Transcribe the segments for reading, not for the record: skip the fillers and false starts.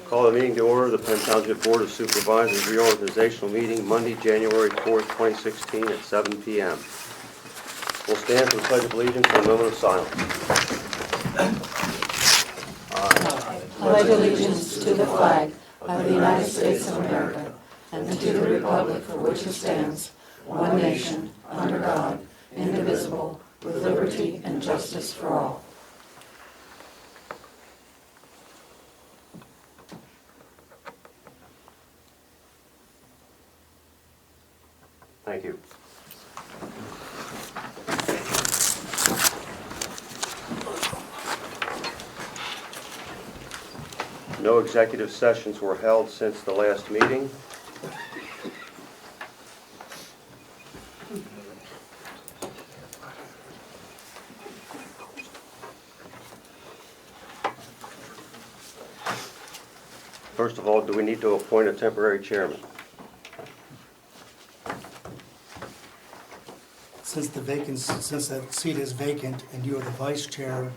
Call the meeting to order, the Penn Township Board of Supervisors Reorganizational meeting Monday, January 4th, 2016 at 7 p.m. We'll stand for the Pledge of Allegiance for a moment of silence. I pledge allegiance to the flag of the United States of America and to the republic for which it stands, one nation, under God, indivisible, with liberty and justice for all. Thank you. No executive sessions were held since the last meeting. First of all, do we need to appoint a temporary chairman? Since that seat is vacant and you are the vice chair,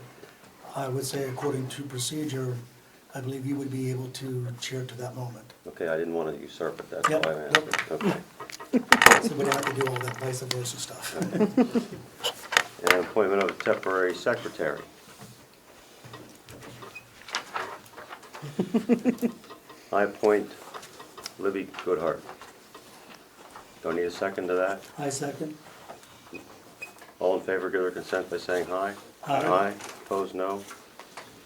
I would say according to procedure, I believe you would be able to chair to that moment. Okay, I didn't want to usurp it, that's Yep, why I asked it. Okay. So we don't have to do all that vice versa stuff. And appointment of a temporary secretary. I appoint Libby Goodhart. Do I need a second to that? I second. All in favor, give their consent by saying aye. Aye. Aye. Opposed, no.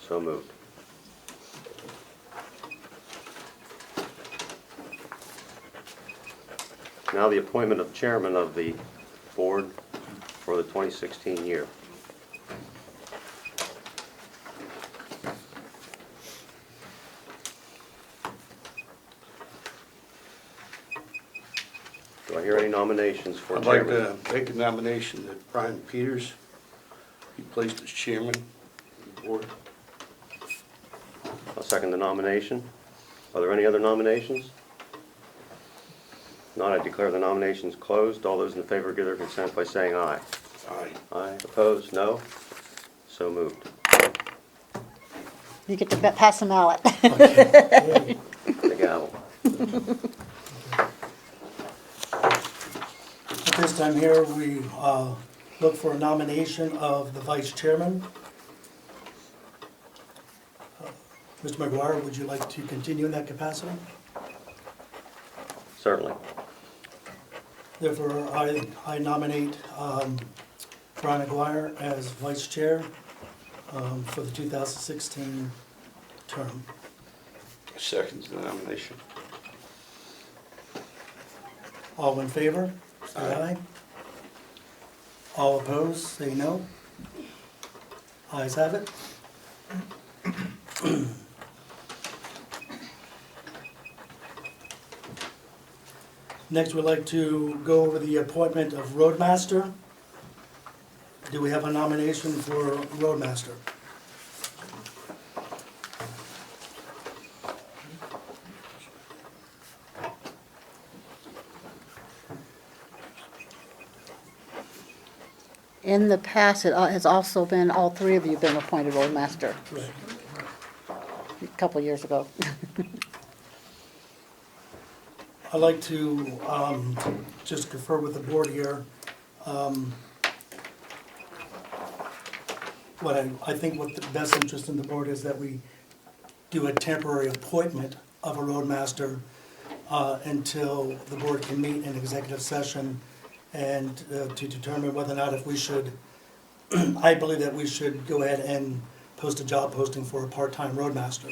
So moved. Now the appointment of chairman of the board for the 2016 year. Do I hear any nominations for I'd like chairman? to make a nomination that Brian Peters be placed as chairman of the board. I'll second the nomination. Are there any other nominations? If not, I declare the nominations closed. All those in favor give their consent by saying aye. Aye. Aye. Opposed? No. So moved. You get to pass them out. Okay. The gavel. At this time here, we look for a nomination of the vice chairman. Mr. McGuire, would you like to continue in that capacity? Certainly. Therefore, I nominate Brian McGuire as vice chair for the 2016 term. Second the nomination. All in favor, say aye. All opposed, say no. Ayes have it. Next, we'd like to go over the appointment of roadmaster. Do we have a nomination for roadmaster? In the past, it has also been, all three of you have been appointed roadmaster Right. a couple of years ago. I'd like to just confer with the board here. I think what the best interest in the board is that we do a temporary appointment of a roadmaster until the board can meet in executive session and to determine whether or not if we should, I believe that we should go ahead and post a job posting for a part-time roadmaster.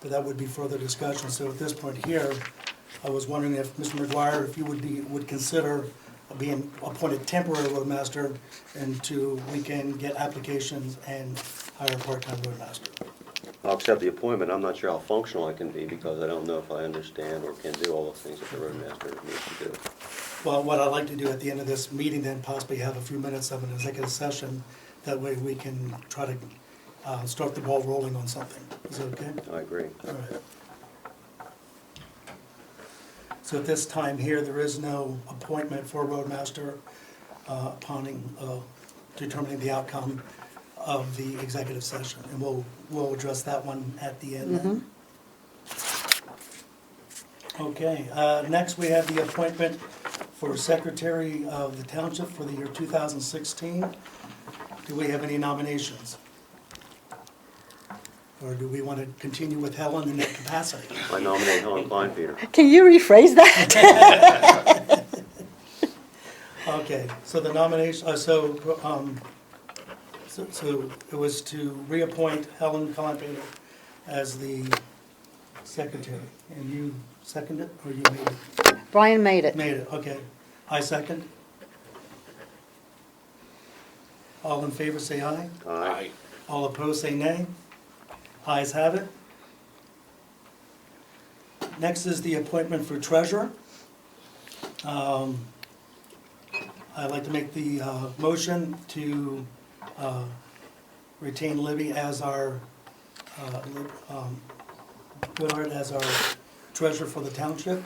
But that would be further discussion. So at this point here, I was wondering if Mr. McGuire, if you would consider being appointed temporary roadmaster until we can get applications and hire a part-time roadmaster. I'll accept the appointment. I'm not sure how functional I can be because I don't know if I understand or can do all the things that the roadmaster needs to do. Well, what I'd like to do at the end of this meeting, then possibly have a few minutes of an executive session. That way we can try to start the ball rolling on something. Is that okay? I agree. All right. So at this time here, there is no appointment for a roadmaster upon determining the outcome. of the executive session, and we'll address that one at the end then. Okay, next we have the appointment for Secretary of the Township for the year 2016. Do we have any nominations? Or do we want to continue with Helen in that capacity? I nominate Helen Kleinpeter. Can you rephrase that? Okay, so the nomination, so it was to reappoint Helen Kleinpeter as the secretary. And you seconded it, or you made it? Brian made it. Made it, okay. I second. All in favor say aye. Aye. All opposed say nay. Ayes have it. Next is the appointment for treasurer. I'd like to make the motion to retain Libby as our, Goodhart as our treasurer for the township.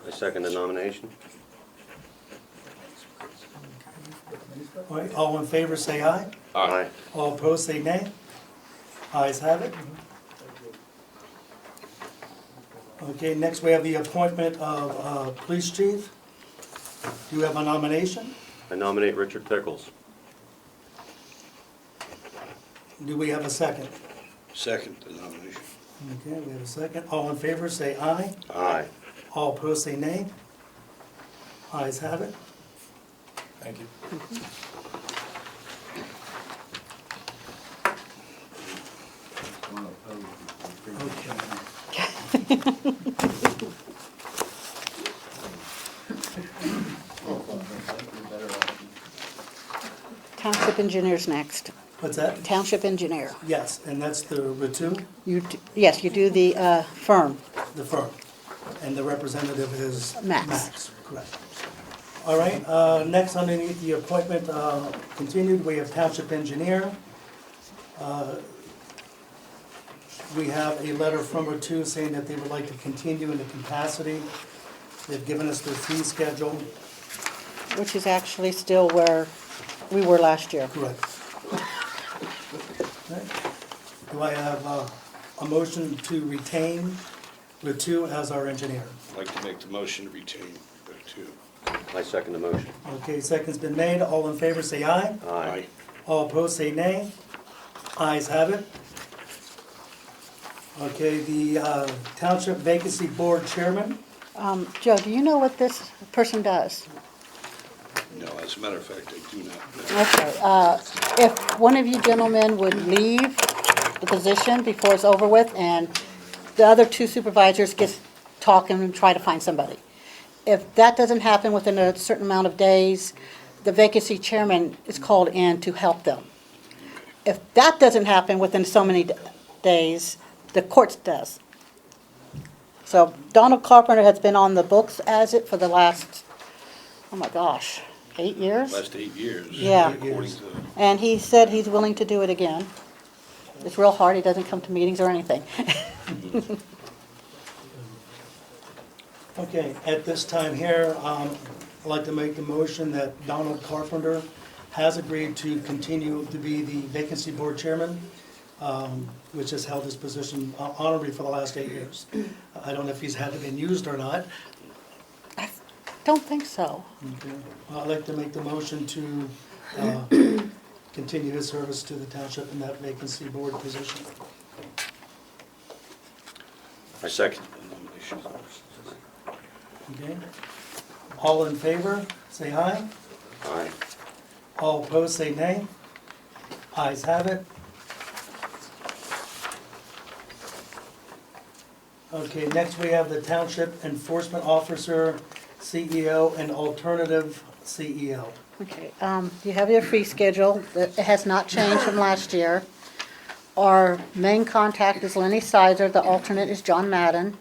I second the nomination. All right, all in favor say aye. Aye. All opposed say nay. Ayes have it. Okay, next we have the appointment of police chief. Do you have a nomination? I nominate Richard Pickles. Do we have a second? Second the nomination. Okay, we have a second. All in favor say aye. Aye. All opposed say nay. Ayes have it. Thank you. Township engineer's next. What's that? Township engineer. Yes, and that's the Ratu, Yes, you do the firm. the firm, and the representative is Max. Max, correct. All right, next underneath the appointment continued, we have township engineer. We have a letter from Ratu saying that they would like to continue in the capacity. They've given us their fee schedule. Which is actually still where we were last year. Correct. Okay. Do I have a motion to retain Ratu as our engineer? I'd like to make the motion to retain the two. I second the motion. Okay, second's been made. All in favor say aye. Aye. All opposed say nay. Ayes have it. Okay, the Township Vacancy Board Chairman. Joe, do you know what this person does? No, as a matter of fact, I do not know. Okay, if one of you gentlemen would leave the position before it's over with, and the other two supervisors get talking and try to find somebody. If that doesn't happen within a certain amount of days, the vacancy chairman is called in to help them. If that doesn't happen within so many days, the courts does. So Donald Carpenter has been on the books as it for the last, oh my gosh, 8 years? Last 8 years. Yeah. According to, And he said he's willing to do it again. It's real hard, he doesn't come to meetings or anything. Okay, at this time here, I'd like to make the motion that Donald Carpenter has agreed to continue to be the Vacancy Board Chairman, which has held his position honorably for the last 8 years. I don't know if he's had it been used or not. Don't think so. Okay. I'd like to make the motion to continue his service to the township in that vacancy board position. I second. the nomination. Okay? All in favor, say aye. Aye. All opposed, say nay. Ayes have it. Okay, next we have the Township Enforcement Officer, CEO, and alternative CEO. Okay, you have your fee schedule, it has not changed from last year. Our main contact is Lenny Sizer, the alternate is John Madden.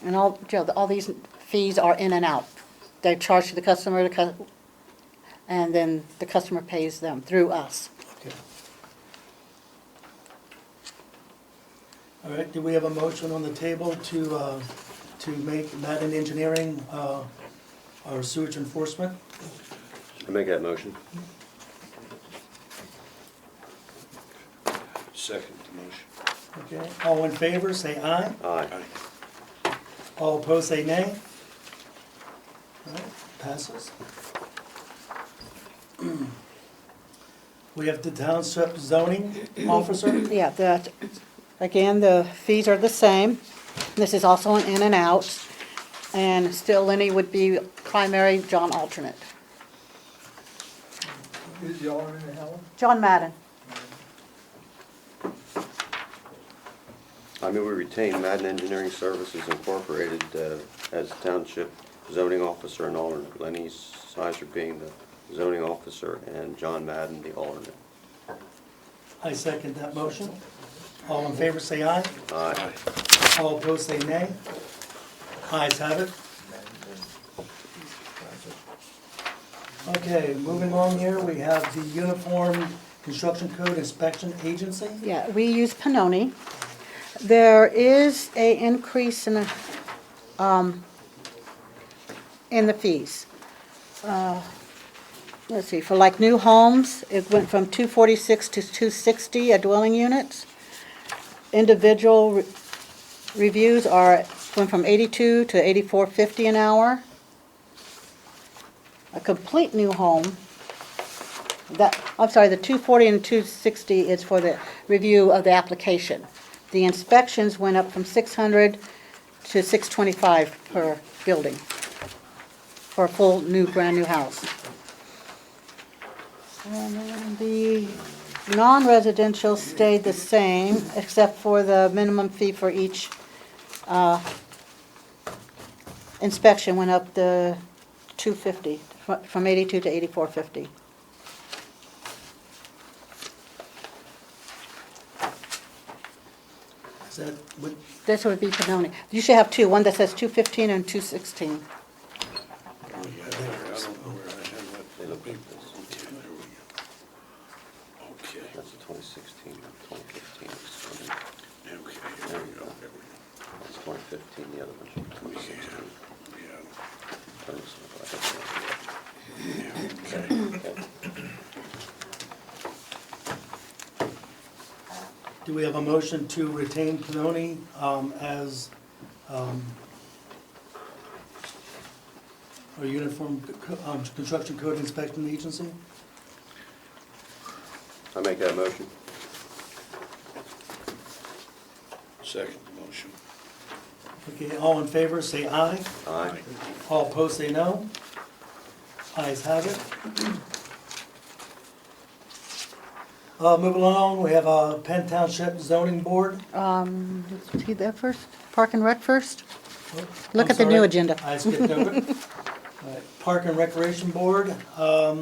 And all these fees are in and out. They're charged to the customer, and then the customer pays them through us. Okay. All right, do we have a motion on the table to to make Madden Engineering our sewage enforcement. I make that motion. Second the motion. Okay, all in favor, say aye. Aye. All opposed, say nay. All right, passes. We have the township zoning officer. Yeah, again, the fees are the same. This is also an in and out. And still Lenny would be primary, John alternate. Who's the alternate, Helen? John Madden. I mean, we retain Madden Engineering Services Incorporated as township zoning officer and alternate. Lenny Sizer being the zoning officer and John Madden the alternate. I second that motion. All in favor, say aye. Aye. All opposed, say nay. Ayes have it. Okay, moving on here, we have the Uniform Construction Code Inspection Agency. Yeah, we use Panoni. There is a increase in the fees. Let's see, for like new homes, it went from $246 to $260 a dwelling unit. Individual reviews went from $82 to $84.50 an hour. A complete new home, the $240 and $260 is for the review of the application. The inspections went up from $600 to $625 per building for a full brand new house. And then the non-residential stayed the same, except for the minimum fee for each inspection went up to $250, from $82 to $84.50. Is that what, This would be Panoni. You should have two, one that says $215 and $216. Oh, yeah, I don't know where I have that. They look like this. Okay, That's the 2016, 2015. okay, There here we we go. go. That's 2015, the other one's 2016. Yeah, Turn this one, I okay. think. Okay. do we have a motion to retain Panoni as our Uniform Construction Code Inspection Agency? I make that motion. Second motion. Okay, all in favor, say aye. Aye. All opposed, say no. Ayes have it. Moving along, we have a Penn Township Zoning Board. Let's see that first, Park and Rec first. Oh, Look I'm at the new sorry, agenda. I skipped over it. All right, Park and Recreation Board. I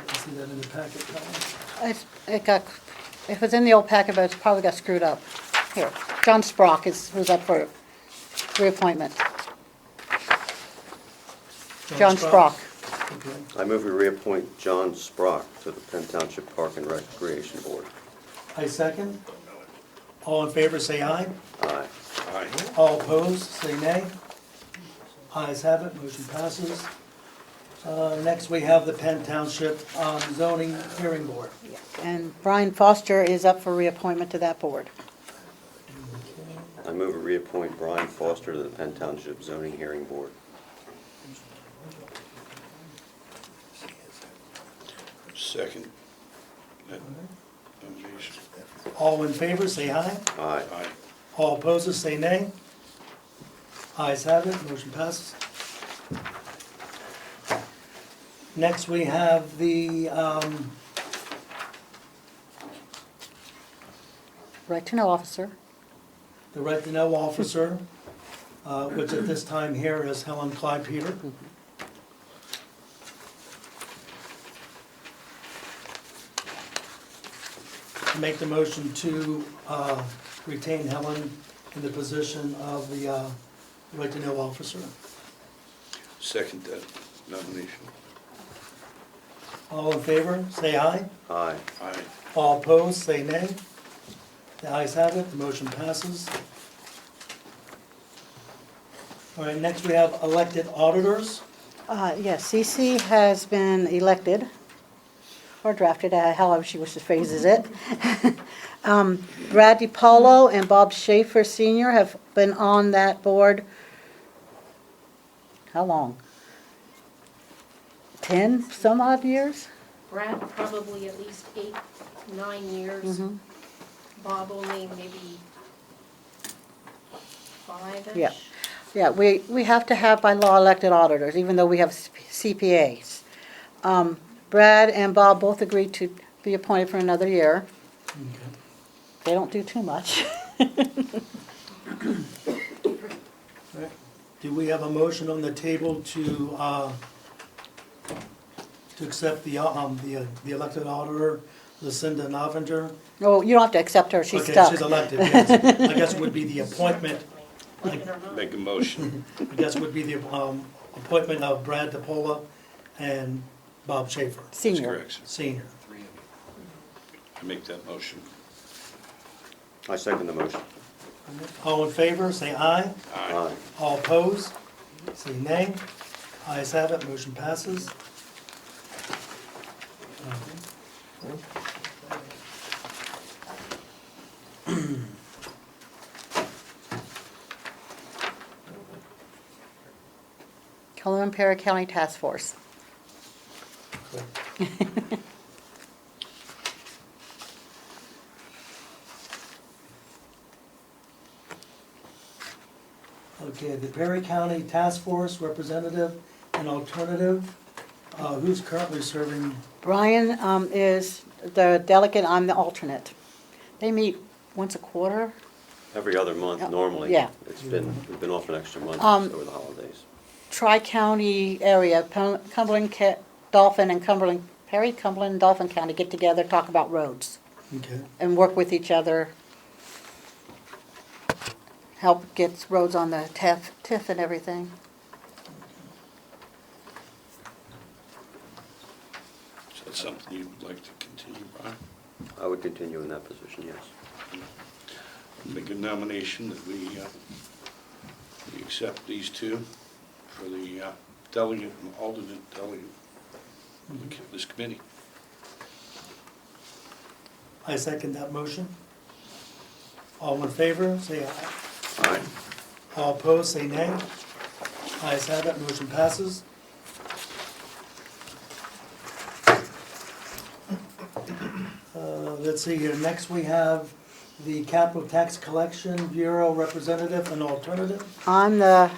can see that in the packet, Colin. It was in the old packet, but it's probably got screwed up. Here, John Sprock was up for reappointment. John Sprock. Okay. I move we reappoint John Sprock to the Penn Township Park and Recreation Board. I second. All in favor, say aye. Aye. Aye. All opposed, say nay. Ayes have it, motion passes. Next, we have the Penn Township Zoning Hearing Board. And Brian Foster is up for reappointment to that board. I move we reappoint Brian Foster to the Penn Township Zoning Hearing Board. Second. That nomination. All in favor, say aye. Aye. Aye. All opposed, say nay. Ayes have it, motion passes. Next, we have the Right to know officer. Right to Know Officer, which at this time here is Helen Clyde Peter. Make the motion to retain Helen in the position of the Right to Know Officer. Second that nomination. All in favor, say aye. Aye. Aye. All opposed, say nay. The ayes have it, the motion passes. All right, next we have elected auditors. Yes, Cece has been elected, or drafted, however she wishes to phases it. Brad DiPaolo and Bob Schaefer Sr. have been on that board, how long? 10 some odd years? Brad, probably at least 8, 9 years. Mhm. Bob only maybe 5-ish. Yeah. Yeah, we have to have by law elected auditors, even though we have CPAs. Brad and Bob both agreed to be appointed for another year. Okay. They don't do too much. All right. Do we have a motion on the table to accept the elected auditor, Lucinda Novinger? Oh, you don't have to accept her, she's Okay, stuck. she's elected, yes. I guess it would be the appointment, Like it or not. Make a motion. I guess it would be the appointment of Brad DiPaolo and Bob Schaefer, That's Senior. correct. Senior. I make that motion. I second the motion. All in favor, say aye. Aye. All opposed, say nay. Ayes have it, motion passes. Cullinan Perry County Task Force. Okay, the Perry County Task Force representative and alternative, who's currently serving? Brian is the delegate, I'm the alternate. They meet once a quarter. Every other month normally. Yeah. We've been off an extra month Um, over the holidays. Tri-county area, Cumberland, Dauphin, and Cumberland, Perry, Cumberland, and Dauphin County get together, talk about roads, Okay, and work with each other. Help get roads on the TIF and everything. Is that something you would like to continue, Brian? I would continue in that position, yes. Make a nomination that we accept these two for the delegate and alternate delegate of this committee. I second that motion. All in favor, say aye. Aye. All opposed, say nay. Ayes have it, motion passes. Let's see here, next we have the Capital Tax Collection Bureau representative and alternative. I'm the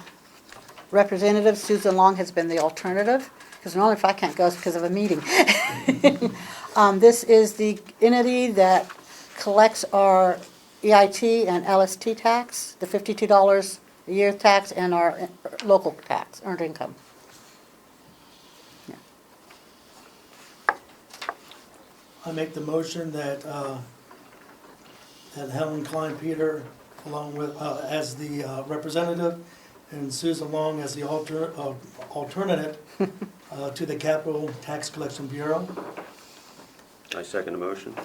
representative, Susan Long has been the alternative, because normally if I can't go, it's because of a meeting. This is the entity that collects our EIT and LST tax, the $52 a year tax, and our local tax, earned income. I make the motion that Helen Klein Peter, along with, as the representative, and Susan Long as the alternate to the Capital Tax Collection Bureau. I second the motion.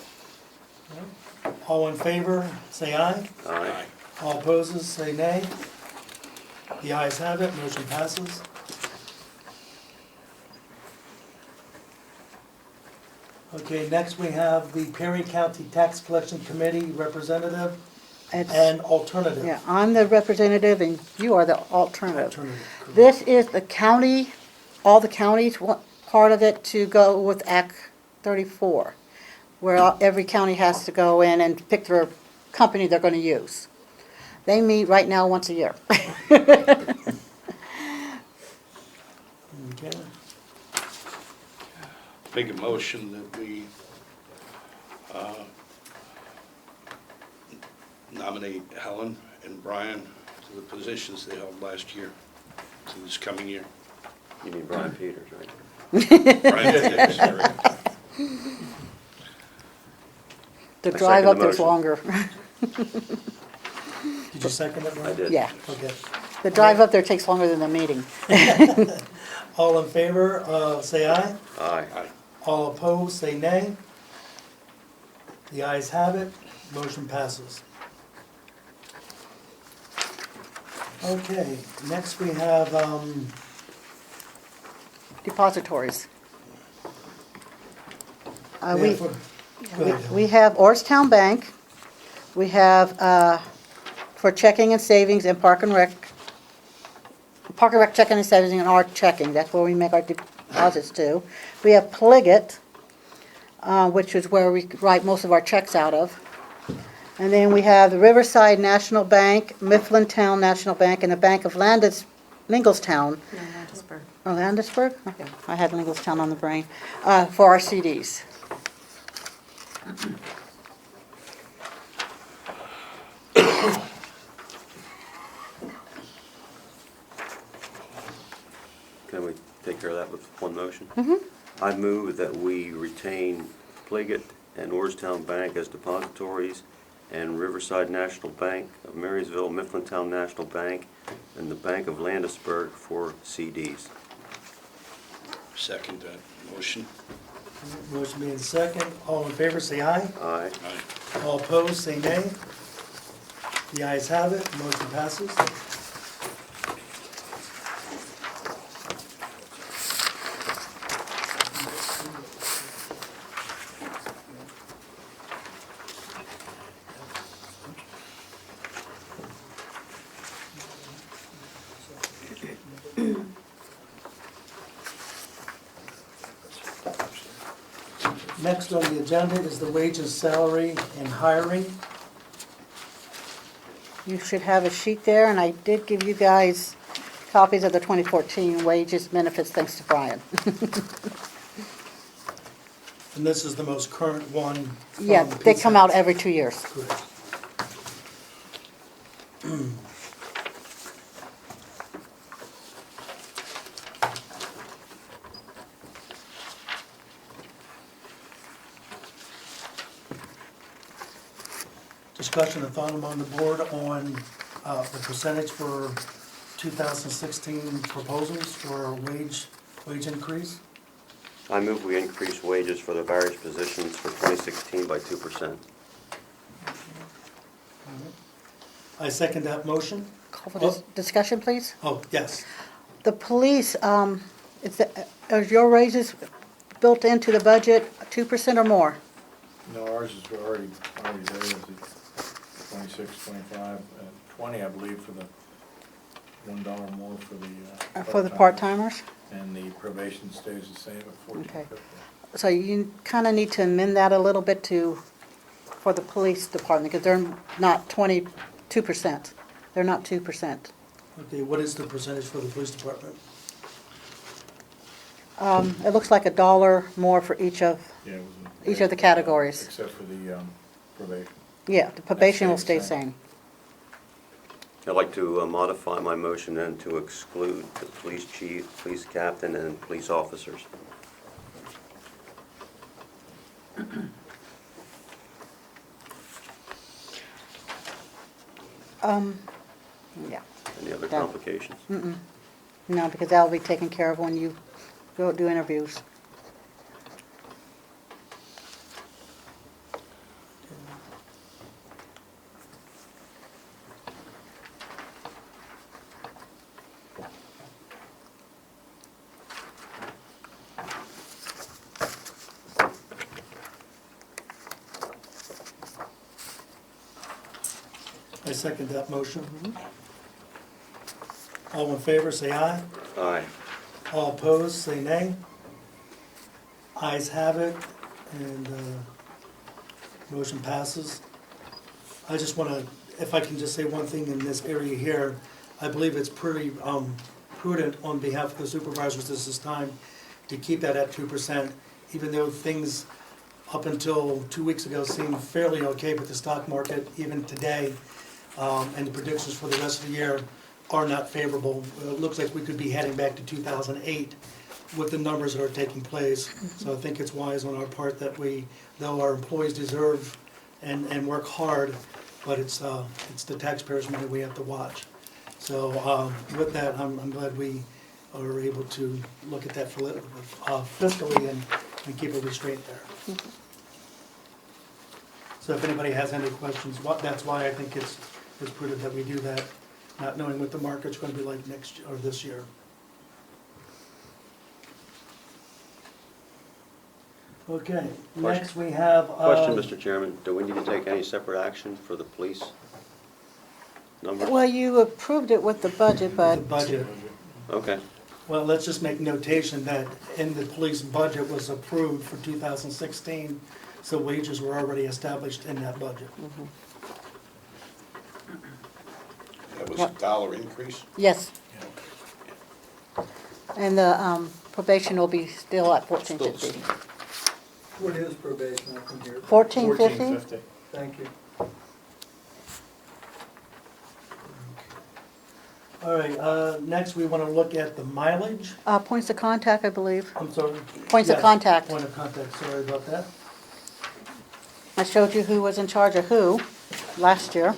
All in favor, say aye. Aye. All opposes, say nay. The ayes have it, motion passes. Okay, next we have the Perry County Tax Collection Committee representative It's- and alternative. Yeah, I'm the representative and you are the alternative. Alternative, correct. This is the county, all the counties want part of it to go with Act 34, where every county has to go in and pick their company they're going to use. They meet right now once a year. Okay. Make a motion that we nominate Helen and Brian to the positions they held last year, to this coming year. You mean Brian Peters, right? Brian Peters, correct. The I drive second up the there's motion. longer. Did you second it, Ron? I did. Yeah, Okay. the drive up there takes longer than the meeting. All in favor, say aye. Aye. Aye. All opposed, say nay. The ayes have it, Motion passes. Okay, next we have, Depositories. go ahead. We have Orrstown Bank, we have, for checking and savings and Park and Rec checking and savings and our checking, that's where we make our deposits to. We have Pliget, which is where we write most of our checks out of. And then we have the Riverside National Bank, Mifflintown National Bank, and the Bank of Lingelstown. Oh, Landisburg? Okay, I had Lingelstown on the brain, for our CDs. Can we take care of that with one motion? I move that we retain Pliget and Orrstown Bank as depositories, and Riverside National Bank of Marysville, Mifflintown National Bank, and the Bank of Landisburg for CDs. Second that motion. Motion being second, all in favor say aye. Aye. Aye. All opposed say nay. The ayes have it, motion passes. Next on the agenda is the wages, salary, and hiring. You should have a sheet there, and I did give you guys copies of the 2014 wages, benefits, thanks to Brian. And this is the most current one. from Yeah, the they come out PSATs. every 2 years. Correct. Discussion and thought among the board on the percentage for 2016 proposals for wage increase. I move we increase wages for the various positions for 2016 by 2%. I second that motion. Call for this discussion, please. Oh, yes. The police, are your raises built into the budget 2% or more? No, ours is already there, is it 26, 25, 20, I believe, for the $1 more for the. For the part-timers. part-timers? And the probation stays the same at Okay. $14.50. So you kind of need to amend that a little bit for the police department, because they're not 2%. They're not 2%. Okay, what is the percentage for the police department? It looks like $1 more for each of, Yeah, it was Each of the categories. Except for the probation. yeah, the probation will stay Stay the the same. same. I'd like to modify my motion then to exclude the police chief, police captain, and police officers. Yeah. Any other Yeah. complications? No, because that'll be taken care of when you go do interviews. I second that motion. All in favor, say aye. Aye. All opposed, say nay. Ayes have it, and motion passes. I just want to, if I can just say one thing in this area here, I believe it's pretty prudent on behalf of the supervisors this time to keep that at 2%, even though things up until 2 weeks ago seemed fairly okay with the stock market, even today, and the predictions for the rest of the year are not favorable. It looks like we could be heading back to 2008 with the numbers that are taking place. So I think it's wise on our part that we, though our employees deserve and work hard, but it's the taxpayers' money we have to watch. So with that, I'm glad we are able to look at that fiscally and keep a restraint there. So if anybody has any questions, that's why I think it's prudent that we do that, not knowing what the market's gonna be like next, or this year. Okay, next we have. Question, Mr. Chairman, do we need to take any separate action for the police numbers? Well, you approved it with the budget, but The budget. Okay, Well, let's just make notation that in the police budget was approved for 2016, so wages were already established in that budget. That was a Yep. dollar increase? yes. And the probation will be still at Still the 1450. same. What is probation up from here? 1450? 1450. Thank you. All right, next we want to look at the mileage. Points of contact, I believe. I'm sorry. Points of Yes, contact. Point of contact, sorry about that. I showed you who was in charge of who last year.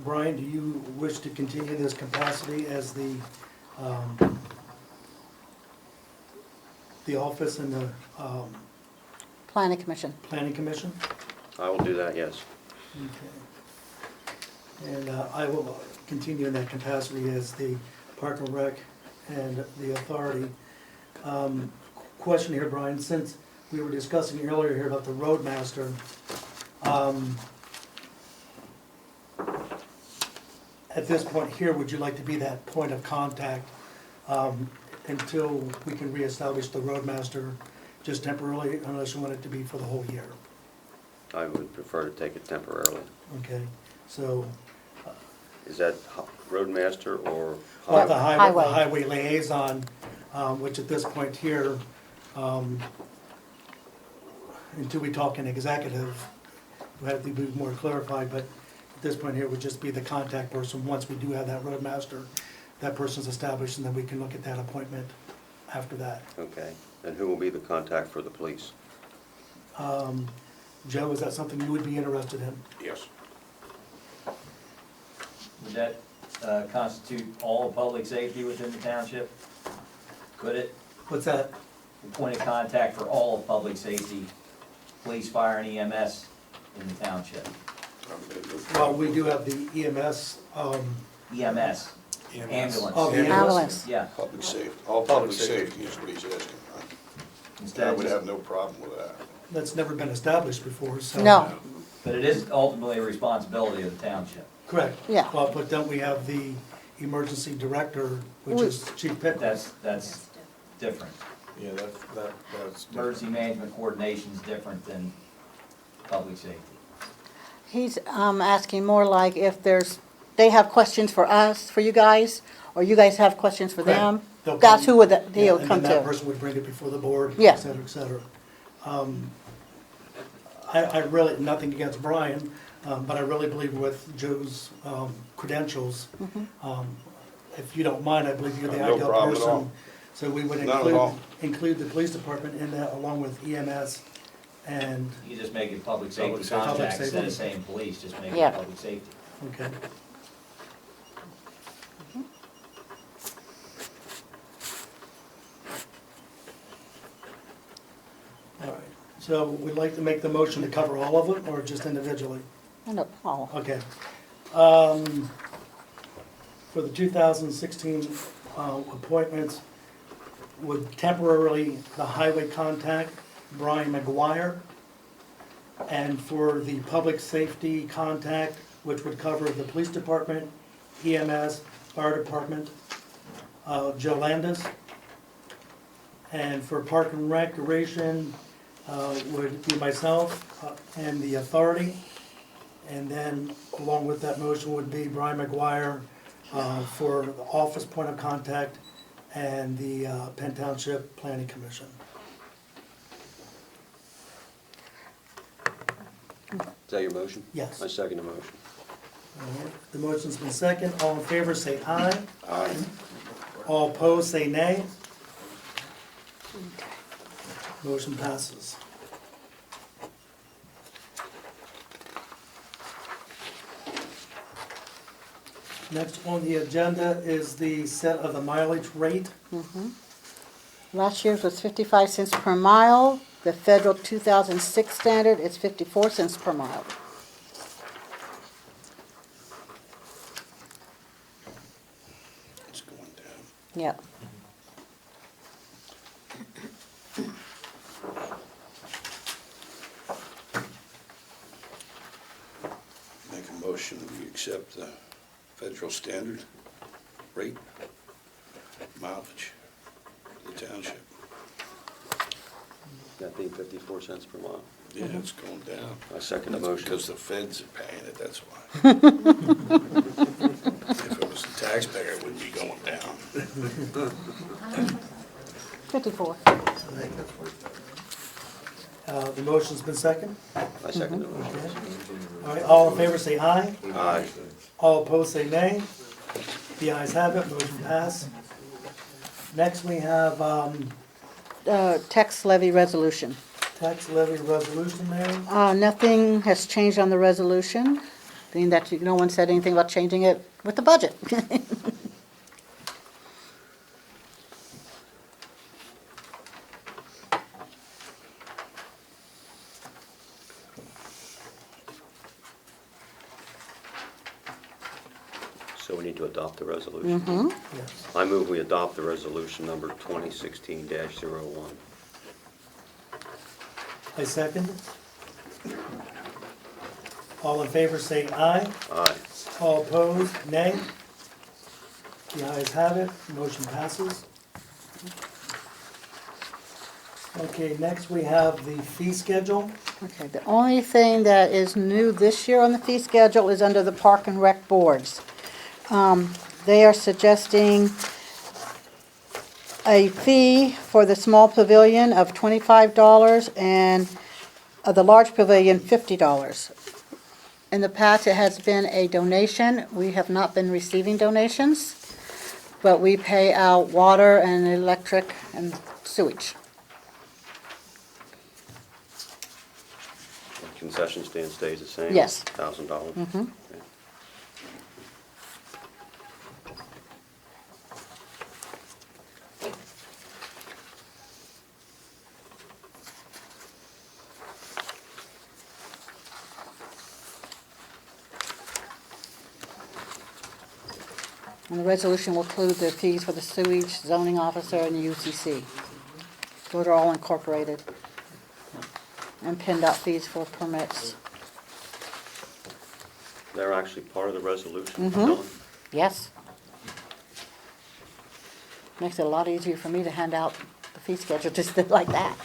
Brian, do you wish to continue this capacity as the office and the Planning Commission. planning commission? I will do that, yes. Okay. And I will continue in that capacity as the Park and Rec and the authority. Question here, Brian, since we were discussing earlier here about the roadmaster, at this point here, would you like to be that point of contact until we can reestablish the roadmaster just temporarily, unless you want it to be for the whole year? I would prefer to take it temporarily. Okay, so Is that roadmaster or? the Highway. highway liaison, which at this point here, until we talk in executive, we have to be more clarified, but at this point here would just be the contact person. Once we do have that roadmaster, that person's established, and then we can look at that appointment after that. Okay, and who will be the contact for the police? Joe, is that something you would be interested in? Yes. Would that constitute all public safety within the township? Could it? What's that? The point of contact for all of public safety, police, fire, and EMS in the township? Well, we do have the EMS, EMS, ambulance. Oh, the Ambulance. Yeah, Public safety, all public safety is what he's asking. I instead would of have just, no problem with that. that's never been established before, so. No. but it is ultimately a responsibility of the township. Correct. Yeah. Well, but don't we have the emergency director, which is Chief Pittman? That's different. Yeah, that's different. Emergency management coordination is different than public safety. He's asking more like if they have questions for us, for you guys, or you guys have questions for Correct. them. They'll That's come- who would Yeah, he'll and come then that to. person would bring it before the board, Yeah. et cetera, et cetera. I really, nothing against Brian, but I really believe with Joe's credentials, Mm-hmm. if you don't mind, I believe you're the No ideal problem at all. person. So we would Not at all. include the police department in that along with EMS and, You just make it public safety Public safety. contact Public instead of safety. saying police, just make Yeah. it public safety. okay. All right, so we'd like to make the motion to cover all of them or just individually? No, oh, Okay. For the 2016 appointments, would temporarily the highway contact Brian McGuire, and for the public safety contact, which would cover the police department, EMS, fire department, Joe Landis. And for park and recreation, would be myself and the authority. And then along with that motion would be Brian McGuire for the office point of contact and the Penn Township Planning Commission. Is that your motion? Yes. I second the motion. All right. The motion's been second. All in favor, say aye. Aye. All opposed, say nay. Motion passes. Next on the agenda is the set of the mileage rate. Last year's was 55 cents per mile. The federal 2006 standard is 54 cents per mile. It's going down. Yep. Make a motion, we accept the federal standard rate mileage for the township. That being 54 cents per mile. Yeah, it's going down. I second the That's motion. because the feds are paying it, that's why. If it was the taxpayer, it wouldn't be going down. 54. The motion's been second. I second the motion. Okay. All right, all in favor, say aye. Aye. All opposed, say nay. The ayes have it, motion passed. Next, we have Tax levy resolution. tax levy resolution, Mary. Nothing has changed on the resolution, being that no one said anything about changing it with the budget. So we need to adopt the resolution. Yes. I move we adopt the resolution number 2016-01. I second. All in favor, say aye. Aye. All opposed, nay. The ayes have it, motion passes. Okay, next we have the fee schedule. Okay, the only thing that is new this year on the fee schedule is under the Park and Rec boards. They are suggesting a fee for the small pavilion of $25 and the large pavilion $50. In the past, it has been a donation. We have not been receiving donations, but we pay out water and electric and sewage. Concession stand stays the same? Yes. $1,000? Mhm. Okay. And the resolution will include the fees for the sewage, zoning officer, and the UCC. Those are all incorporated. And PennDOT fees for permits. They're actually part of the resolution? Mhm. Dylan? Yes. Makes it a lot easier for me to hand out the fee schedule just like that.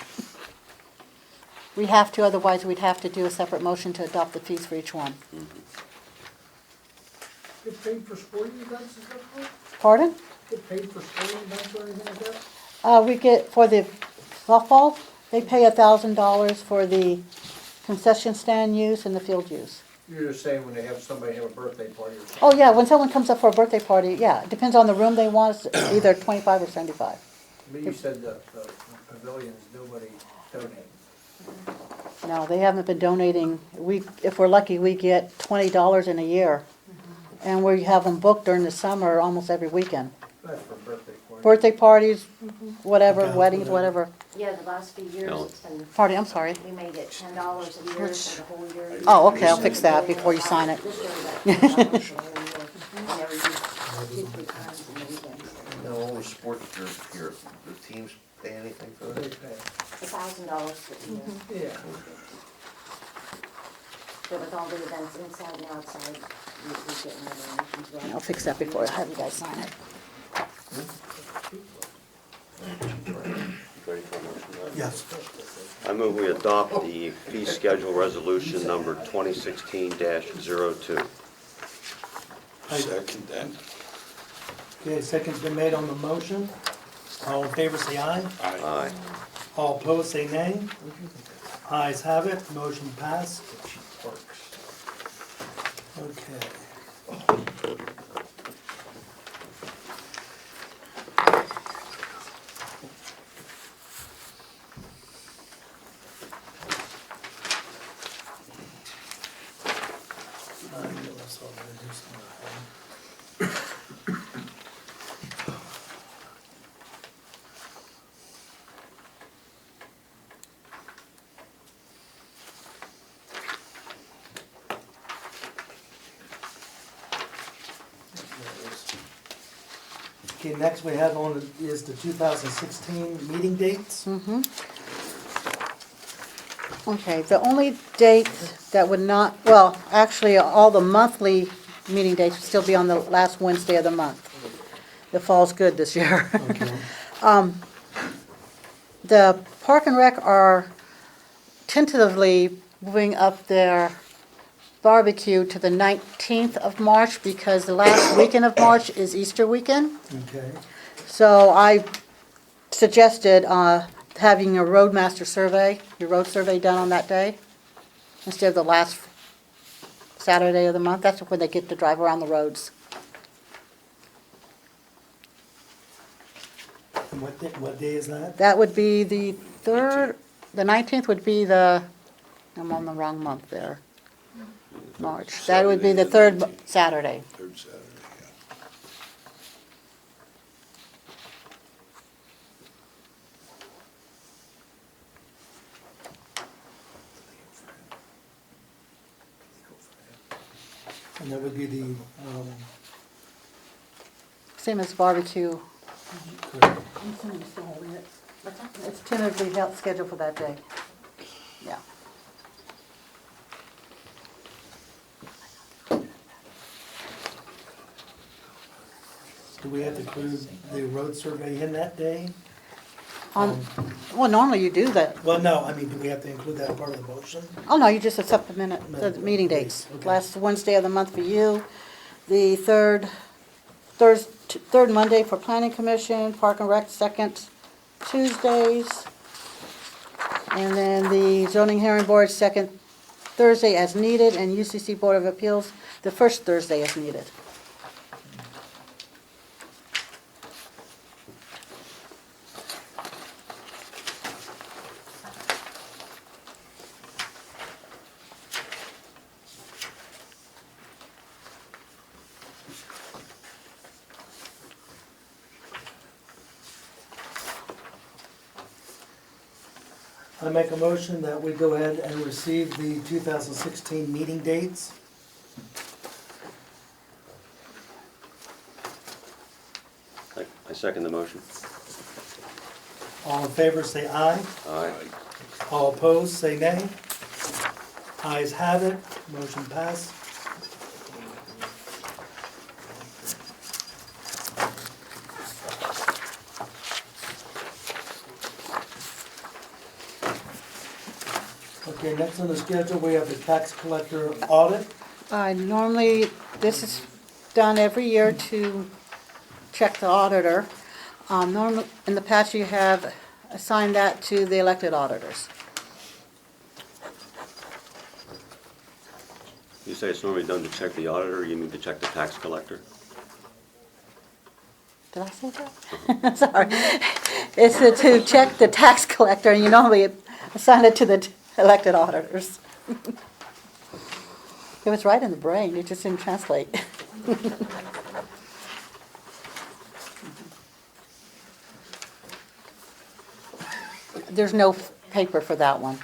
We have to, otherwise we'd have to do a separate motion to adopt the fees for each one. Get paid for sporting events, is that right? Pardon? Get paid for sporting events or anything like that? We get, for the softball, they pay $1,000 for the concession stand use and the field use. You're just saying when they have somebody have a birthday party or something? Oh, yeah, when someone comes up for a birthday party, yeah, it depends on the room they want, it's either 25 or 75. But you said the pavilions, nobody donated. No, they haven't been donating. If we're lucky, we get $20 in a year. And we have them booked during the summer, almost every weekend. That's for birthday parties. Birthday parties, whatever, Okay, weddings, whatever. whatever. Yeah, the last few years, No. it's been, Party, I'm sorry. we may get $10 a year for the whole year. Oh, okay, I'll fix that before you sign it. This year we got $10 we never used 2-3 times in the weekend. No, all the sports here, the teams pay anything for They that? pay. $1,000 for the year. Yeah. But with all the events inside and outside, we get more donations. Right? I'll fix that before I have you guys sign it. Ready for a motion? Ryan? Yes. I move we adopt the fee schedule resolution number 2016-02. Second that. Okay, second's been made on the motion. All in favor, say aye. Aye. All opposed, say nay. Ayes have it, motion passed. Okay. Okay, next we have on is the 2016 meeting dates. Okay, the only date that would not, well, actually, all the monthly meeting dates would still be on the last Wednesday of the month. The fall's good this year. Okay. The Park and Rec are tentatively moving up their barbecue to the 19th of March because the last weekend of March is Easter weekend. Okay. So I suggested having a roadmaster survey, your road survey done on that day, instead of the last Saturday of the month. That's when they get to drive around the roads. And what day is that? That would be the 3rd, the 19th would be the, I'm on the wrong month there, March. That would be the Saturday, the 3rd Saturday. Third Saturday, yeah. And that would be the, Same as barbecue. correct. It's tentatively scheduled for that day. Yeah. Do we have to include the road survey in that day? Well, normally you do that. Well, no, I mean, do we have to include that part of the motion? Oh, no, you just accept the meeting dates. Okay. Last Wednesday of the month for you, the third Monday for Planning Commission, Park and Rec, second Tuesdays, and then the Zoning Hearing Board, second Thursday as needed, and UCC Board of Appeals, the first Thursday as needed. I make a motion that we go ahead and receive the 2016 meeting dates. I second the motion. All in favor, say aye. Aye. All opposed, say nay. Ayes have it, motion passed. Okay, next on the schedule, we have the tax collector audit. Normally, this is done every year to check the auditor. Normally, in the past, you have assigned that to the elected auditors. You say it's normally done to check the auditor, or you mean to check the tax collector? Did I say that? Sorry. It's to check the tax collector, and you normally assign it to the elected auditors. It was right in the brain, it just didn't translate. There's no paper for that one.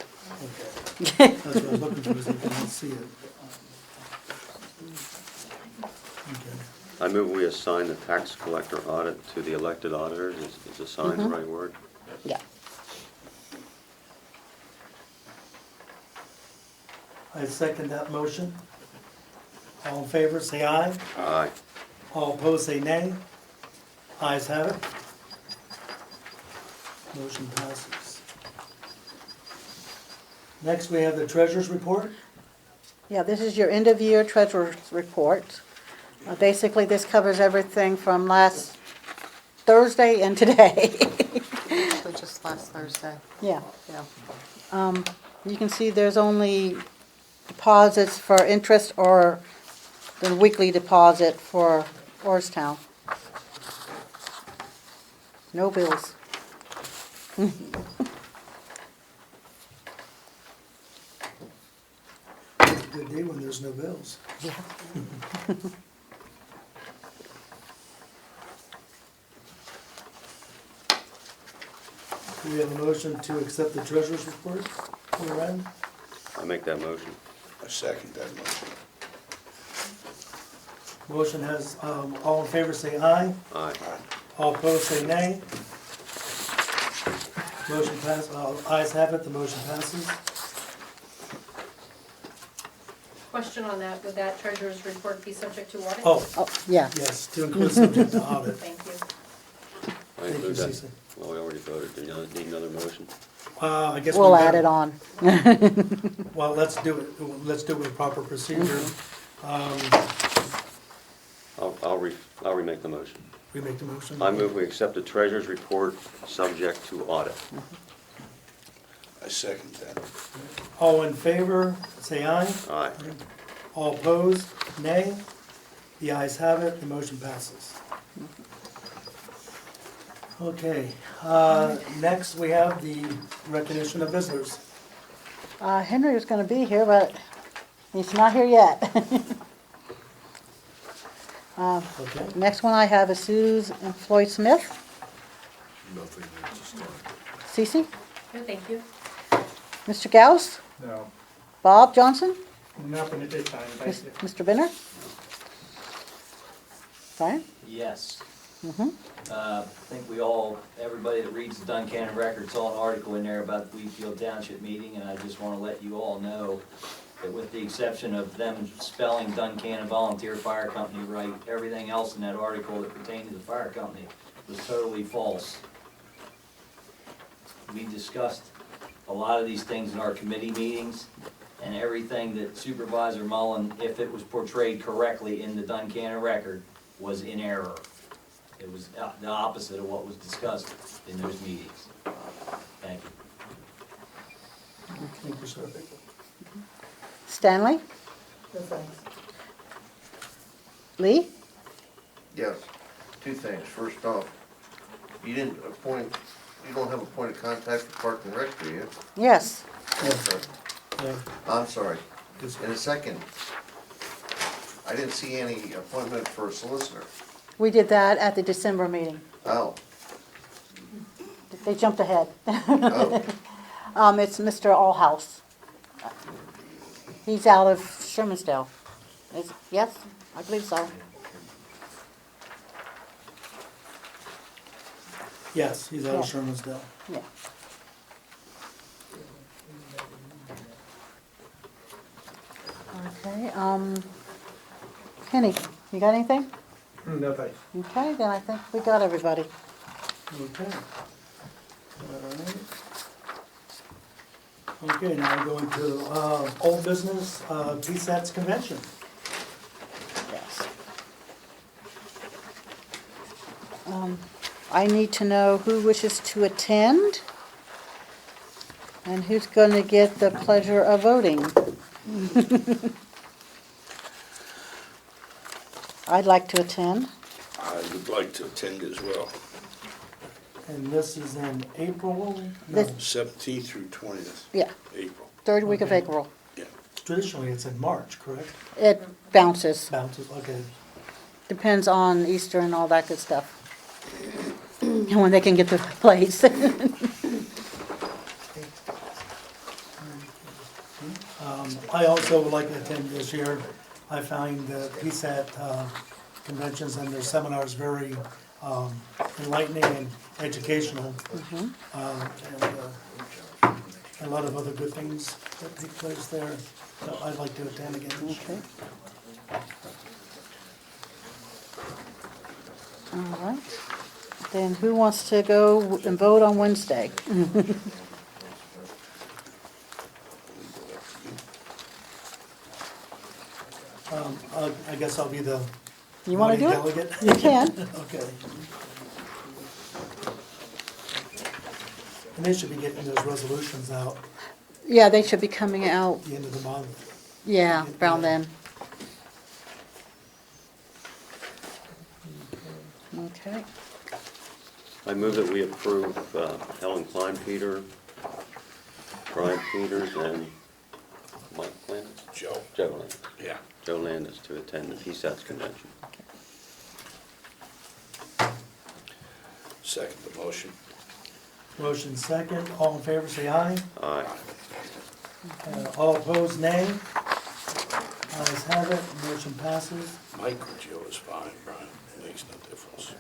Okay. That's what I was looking for, is I couldn't see it. Okay. I move we assign the tax collector audit to the elected auditors. Is assign the right word? Yeah. I second that motion. All in favor, say aye. Aye. All opposed, say nay. Ayes have it. Motion passes. Next, we have the treasurer's report. Yeah, this is your end-of-year treasurer's report. Basically, this covers everything from last Thursday and today. Actually, just last Thursday. Yeah. Yeah. You can see there's only deposits for interest or the weekly deposit for Orrstown. No bills. It's a good day when there's no bills. Yeah. Do we have a motion to accept the treasurer's report for Ryan? I make that motion. I second that motion. Motion has, all in favor say aye. Aye. All opposed say nay. Motion pass, ayes have it, the motion passes. Question on that, would that treasurer's report be subject to audit? Oh, Oh, yeah. yes, to include subject to audit. Thank you. I Thank include you, that. Cece. Well, we already voted. Do you need another motion? I guess We'll we add better- it on. Well, let's do it with proper procedure. I'll remake the motion. We make the motion. I move we accept the treasurer's report subject to audit. I second that. All in favor, say aye. Aye. All opposed, nay. The ayes have it, the motion passes. Okay, next we have the recognition of visitors. Henry was gonna be here, but he's not here yet. Okay, Next one I have is Susan and Floyd Smith. Nothing there to start. Cece, No, thank you. Mr. Gauss, No, Bob Johnson, nothing at this time, thank you. Mr. Benner. Brian? Yes. Mm-hmm. I think everybody that reads the Duncannon Record saw an article in there about the Wheatfield Township meeting, and I just want to let you all know that with the exception of them spelling Duncannon Volunteer Fire Company right, everything else in that article that pertained to the fire company was totally false. We discussed a lot of these things in our committee meetings, and everything that Supervisor Mullen, if it was portrayed correctly in the Duncannon Record, was in error. It was the opposite of what was discussed in those meetings. Thank you. thank you, sir. Stanley? Lee? Yes, two things. First off, you don't have a point of contact for Park and Rec, do you? Yes. Okay. Yeah, I'm sorry. yes, And a second, I didn't see any appointment for a solicitor. We did that at the December meeting. Oh, They jumped ahead. oh, It's Mr. Allhouse. He's out of Shermansdale. Yes, I believe so. yes, he's out of Yeah. Shermansdale. Yeah. Okay, Kenny, you got anything? No, thanks. Okay, then I think we got everybody. Okay. All right. Okay, now we're going to old business, PSAT's convention. Yes. I need to know who wishes to attend and who's going to get the pleasure of voting. I'd like to attend. I would like to attend as well. And this is in April? No, This- 17th through 20th, Yeah, April. third week of Okay. April. Yeah. traditionally it's in March, correct? It bounces. Bounces, okay. Depends on Easter and all that good stuff. And when they can get the plates. I also would like to attend this year. I find the PSAT conventions and their seminars very enlightening and educational. And a lot of other good things that take place there. So I'd like to attend again this year. All right. Then who wants to go and vote on Wednesday? I guess I'll be the You want to do voting it? delegate. You can. Okay. And they should be getting those resolutions out Yeah, they should be coming out, at the end of the month. yeah, around then. Okay. I move that we approve Helen Klein Peter, Brian Peters, and Mike Landis? Joe, Joe Landis. yeah. Joe Landis to attend the PSATS convention. Second the motion. Motion second, all in favor, say aye. Aye. All opposed, nay. Ayes have it, motion passes. Mike or Joe is fine, Brian, it makes no difference.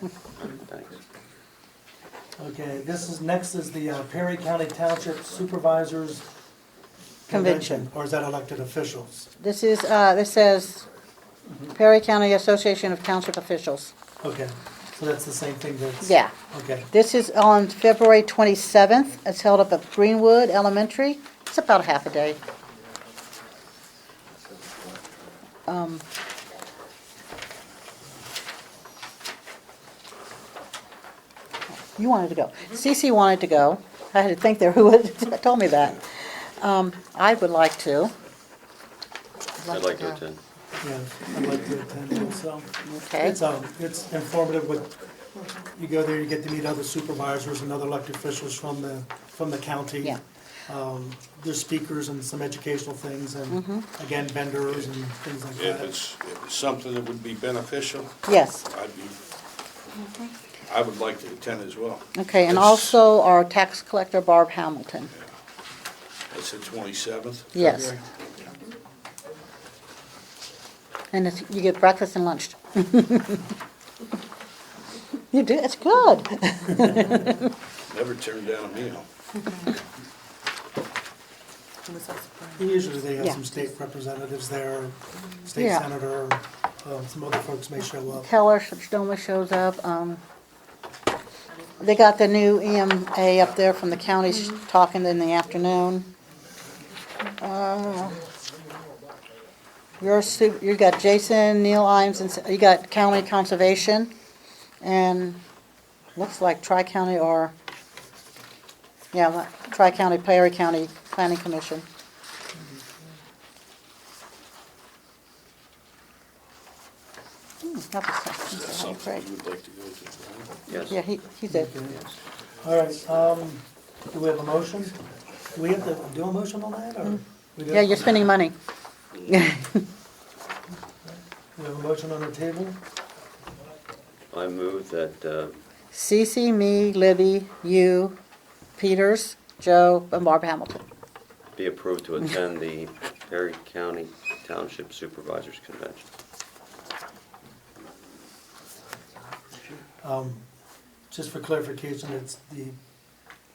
Thanks. Okay, next is the Perry County Township Supervisors Convention. Or is that elected officials? This is, this says Perry County Association of Township Officials. Okay, so that's the same thing that's. Yeah. Okay, This is on February 27th. It's held up at Greenwood Elementary. It's about a half a day. You wanted to go. Cece wanted to go. I had to think there who would, told me that. I would like to. I'd like to attend. yeah, I'd like to attend also. Okay. It's informative with, you go there, you get to meet other supervisors and other elected officials from the county. Yeah. There's speakers and some educational things and, again, vendors and things like If that. it's something that would be beneficial, Yes. I would like to attend as well. Okay, and It's- also our tax collector, Barb Hamilton. It's the 27th? Yes. And you get breakfast and lunch. You do, it's good. Never turned down a meal. Usually they have Yeah. some state representatives there, state Yeah. senator, some other folks may show up. Keller Stoma shows up. They got the new EMA up there from the counties talking in the afternoon. You got Jason, Neil Imes, and you got County Conservation, and looks like Tri-County or, yeah, Tri-County, Perry County Planning Commission. That was Is that something you would like to go to, Brian? Yes. Yeah, he did. All right, do we have a motion? Do we have to do a motion on that, or? we do- Yeah, you're spending money. We have a motion on the table? I move that Cece, me, Libby, you, Peters, Joe, and Barb Hamilton. be approved to attend the Perry County Township Supervisors Convention. Just for clarification, it's the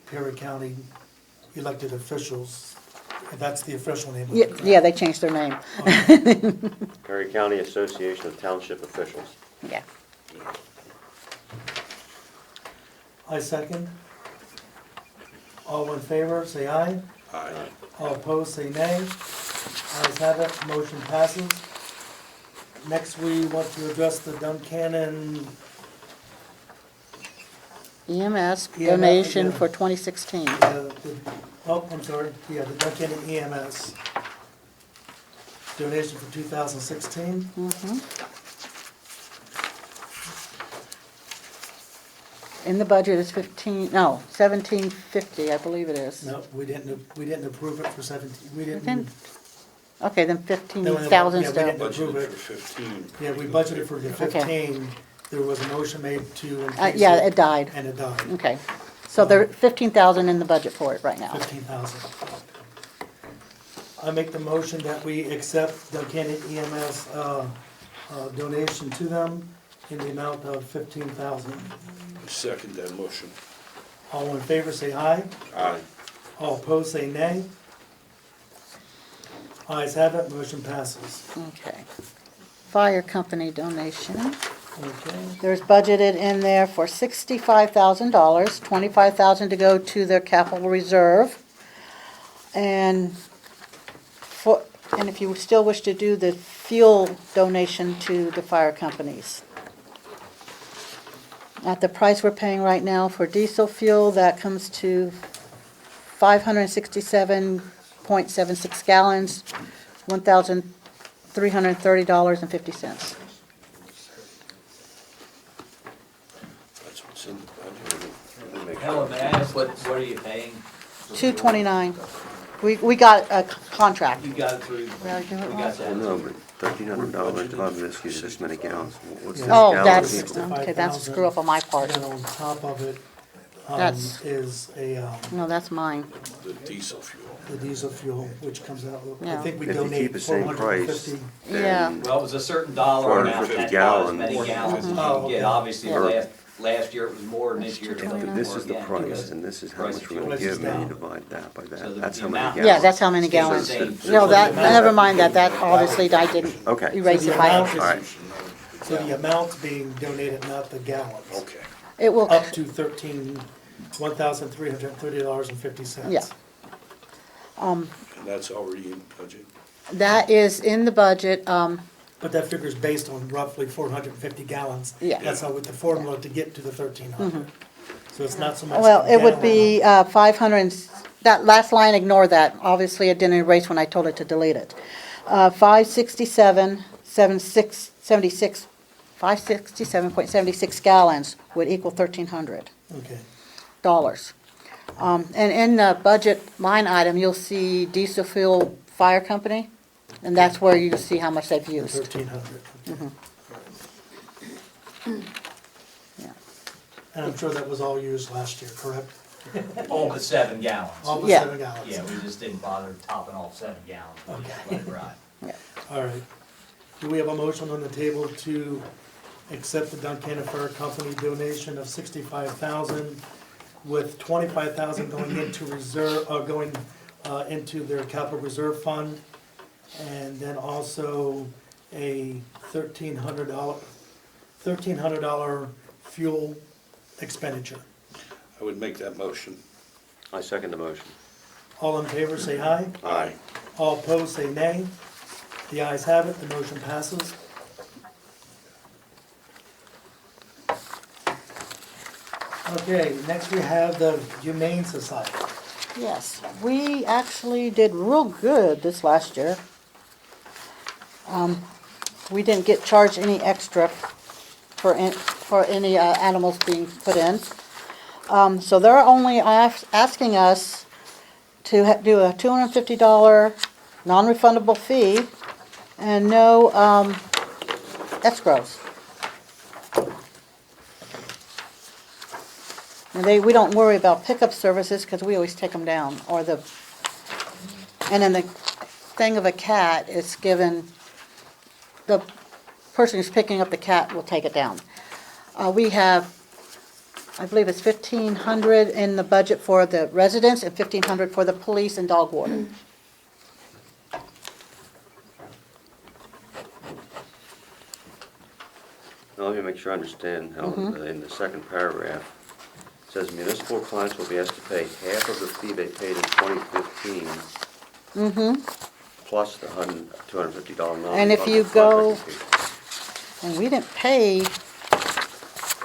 Perry County elected officials, that's the official name of Yeah, it. yeah, they changed their name. Perry County Association of Township Officials. Yeah. I second. All in favor, say aye. Aye. All opposed, say nay. Ayes have it, motion passes. Next, we want to address the Duncannon, EMS donation for 2016. I'm sorry, yeah, the Duncannon EMS donation for 2016. In the budget is 1750, I believe it is. No, we didn't approve it for 17, we Then- didn't. Okay, then No, 15,000 yeah, we still. didn't approve Budgeted it. for 15. Yeah, we budgeted for the Okay. 15, there was a motion made to increase Yeah, it died. And it died, Okay. So there 15,000 in the budget for it right now. 15,000. I make the motion that we accept Duncannon EMS donation to them in the amount of 15,000. Second that motion. All in favor, say aye. Aye. All opposed, say nay. Ayes have it, motion passes. Okay. Fire company donation. Okay, There's budgeted in there for $65,000, $25,000 to go to their capital reserve. And if you still wish to do the fuel donation to the fire companies. At the price we're paying right now for diesel fuel, that comes to 567.76 gallons, $1,330.50. That's what's in the budget. Let me make sure. Helen, may I ask, what are you paying? $229. We got a contract. You got it through, Well, you do it we wrong. got that. No, but $1,300 divided by this gives you this many gallons. What's this Oh, gallon that's, equal? okay, that's a screw up on my part. And then on top of it, That's- is No, that's mine. The diesel fuel. the diesel fuel, which comes out, I Yeah. think we If you keep donate the same price, 450. Yeah. then Well, it was a certain dollar amount, 450 that's about as many gallons. gallons as you Oh, can okay. get. Obviously, Yeah. last year it was more, and this year it's a little bit more this is the again, price, because and this is how price much of we're fuel gonna is give, and down. you divide that by So that. the That's how many amount- gallons. Yeah, that's how many gallons. No, that, never mind that, that obviously I didn't Okay. erase So it the by, amount is- All right. So the amount's being donated, not the gallons. Okay. it will, Up to $1,330.50. yeah. And that's already in the budget. That is in the budget, But that figure's based on roughly 450 gallons. Yeah. That's how with the formula to get to the 1,300. So it's not so much. well, the it would gallon. be 500, that last line, ignore that. Obviously, it didn't erase when I told it to delete it. 567.76 gallons would equal $1,300. Okay. And in the budget line item, you'll see diesel fuel fire company, and that's where you'll see how much they've used. 1,300. Yeah. And I'm sure that was all used last year, correct? all but 7 gallons. All but Yeah. 7 gallons. Yeah, we just didn't bother topping off 7 gallons. We just let it ride. All right. Do we have a motion on the table to accept the Duncan Fire Company donation of $65,000 with $25,000 going into reserve, into their capital reserve fund, and then also a $1,300 fuel expenditure? I would make that motion. I second the motion. All in favor, say aye. Aye. All opposed, say nay. The ayes have it, the motion passes. Okay, next we have the Humane Society. Yes, we actually did real good this last year. We didn't get charged any extra for any animals being put in. So they're only asking us to do a $250 non-refundable fee and no escrows. And we don't worry about pickup services because we always take them down, and then the thing of a cat is given, the person who's picking up the cat will take it down. We have, I believe it's $1,500 in the budget for the residents and $1,500 for the police and dog warden. Now, let me make sure I understand, Helen, in the second paragraph, it says municipal clients will be asked to pay half of the fee they paid in 2015, plus the $250 non-refundable And if you go- contracting fee. And we didn't pay,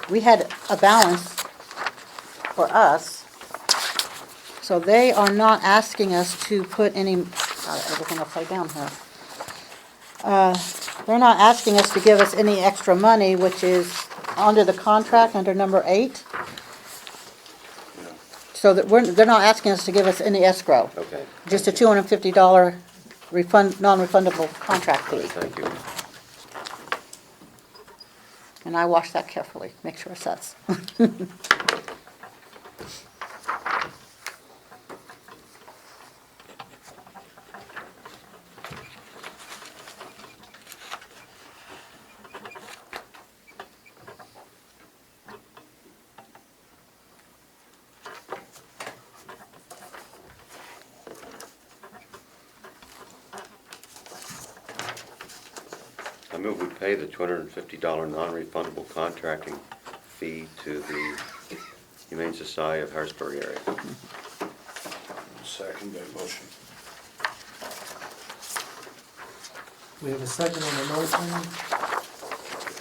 we had a balance for us. So they are not asking us to put any, everything upside down here. They're not asking us to give us any extra money, which is under the contract, under number 8. So that they're not asking us to give us any escrow, Okay, just a $250 non-refundable contract all right, fee. thank you. And I wash that carefully, make sure it sets. I move we pay the $250 non-refundable contracting fee to the Humane Society of Harrisburg area. Second that motion. We have a second on the motion.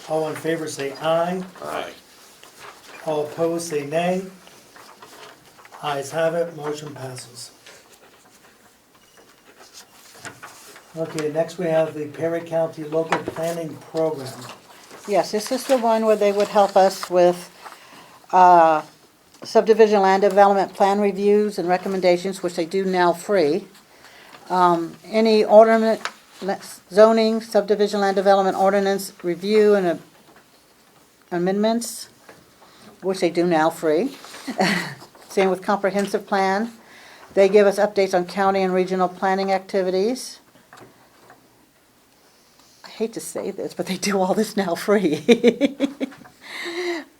All in favor, say aye. Aye. All opposed, say nay. Ayes have it, motion passes. Okay, next we have the Perry County Local Planning Program. Yes, this is the one where they would help us with subdivision land development plan reviews and recommendations, which they do now free. Any ordinance, zoning, subdivision land development ordinance review and amendments, which they do now free. Same with comprehensive plan. They give us updates on county and regional planning activities. I hate to say this, but they do all this now free.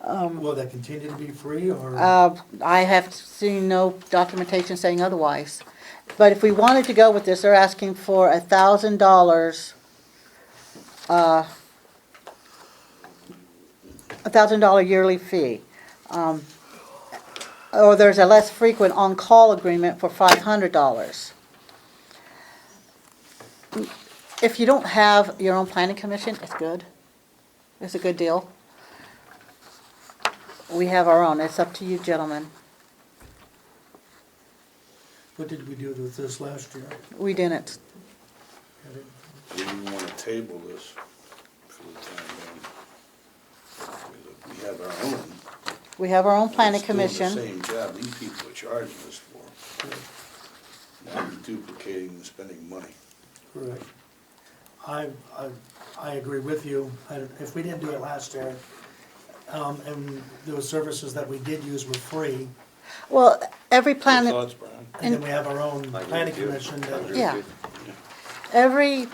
Will that continue to be free, or? I have seen no documentation saying otherwise. But if we wanted to go with this, they're asking for $1,000, $1,000 yearly fee. Or there's a less frequent on-call agreement for $500. If you don't have your own planning commission, it's good. It's a good deal. We have our own. It's up to you, gentlemen. What did we do with this last year? We didn't. Do you want to table this for the time being? We have our own. We have our own planning It's doing commission. the same job these people are charging us for. Now you're duplicating and spending money. Correct. I agree with you. If we didn't do it last year, and those services that we did use were free, Well, every Your plan, thoughts, Brian? and then we have our own I agree planning with you. commission I that, agree with Yeah. you. every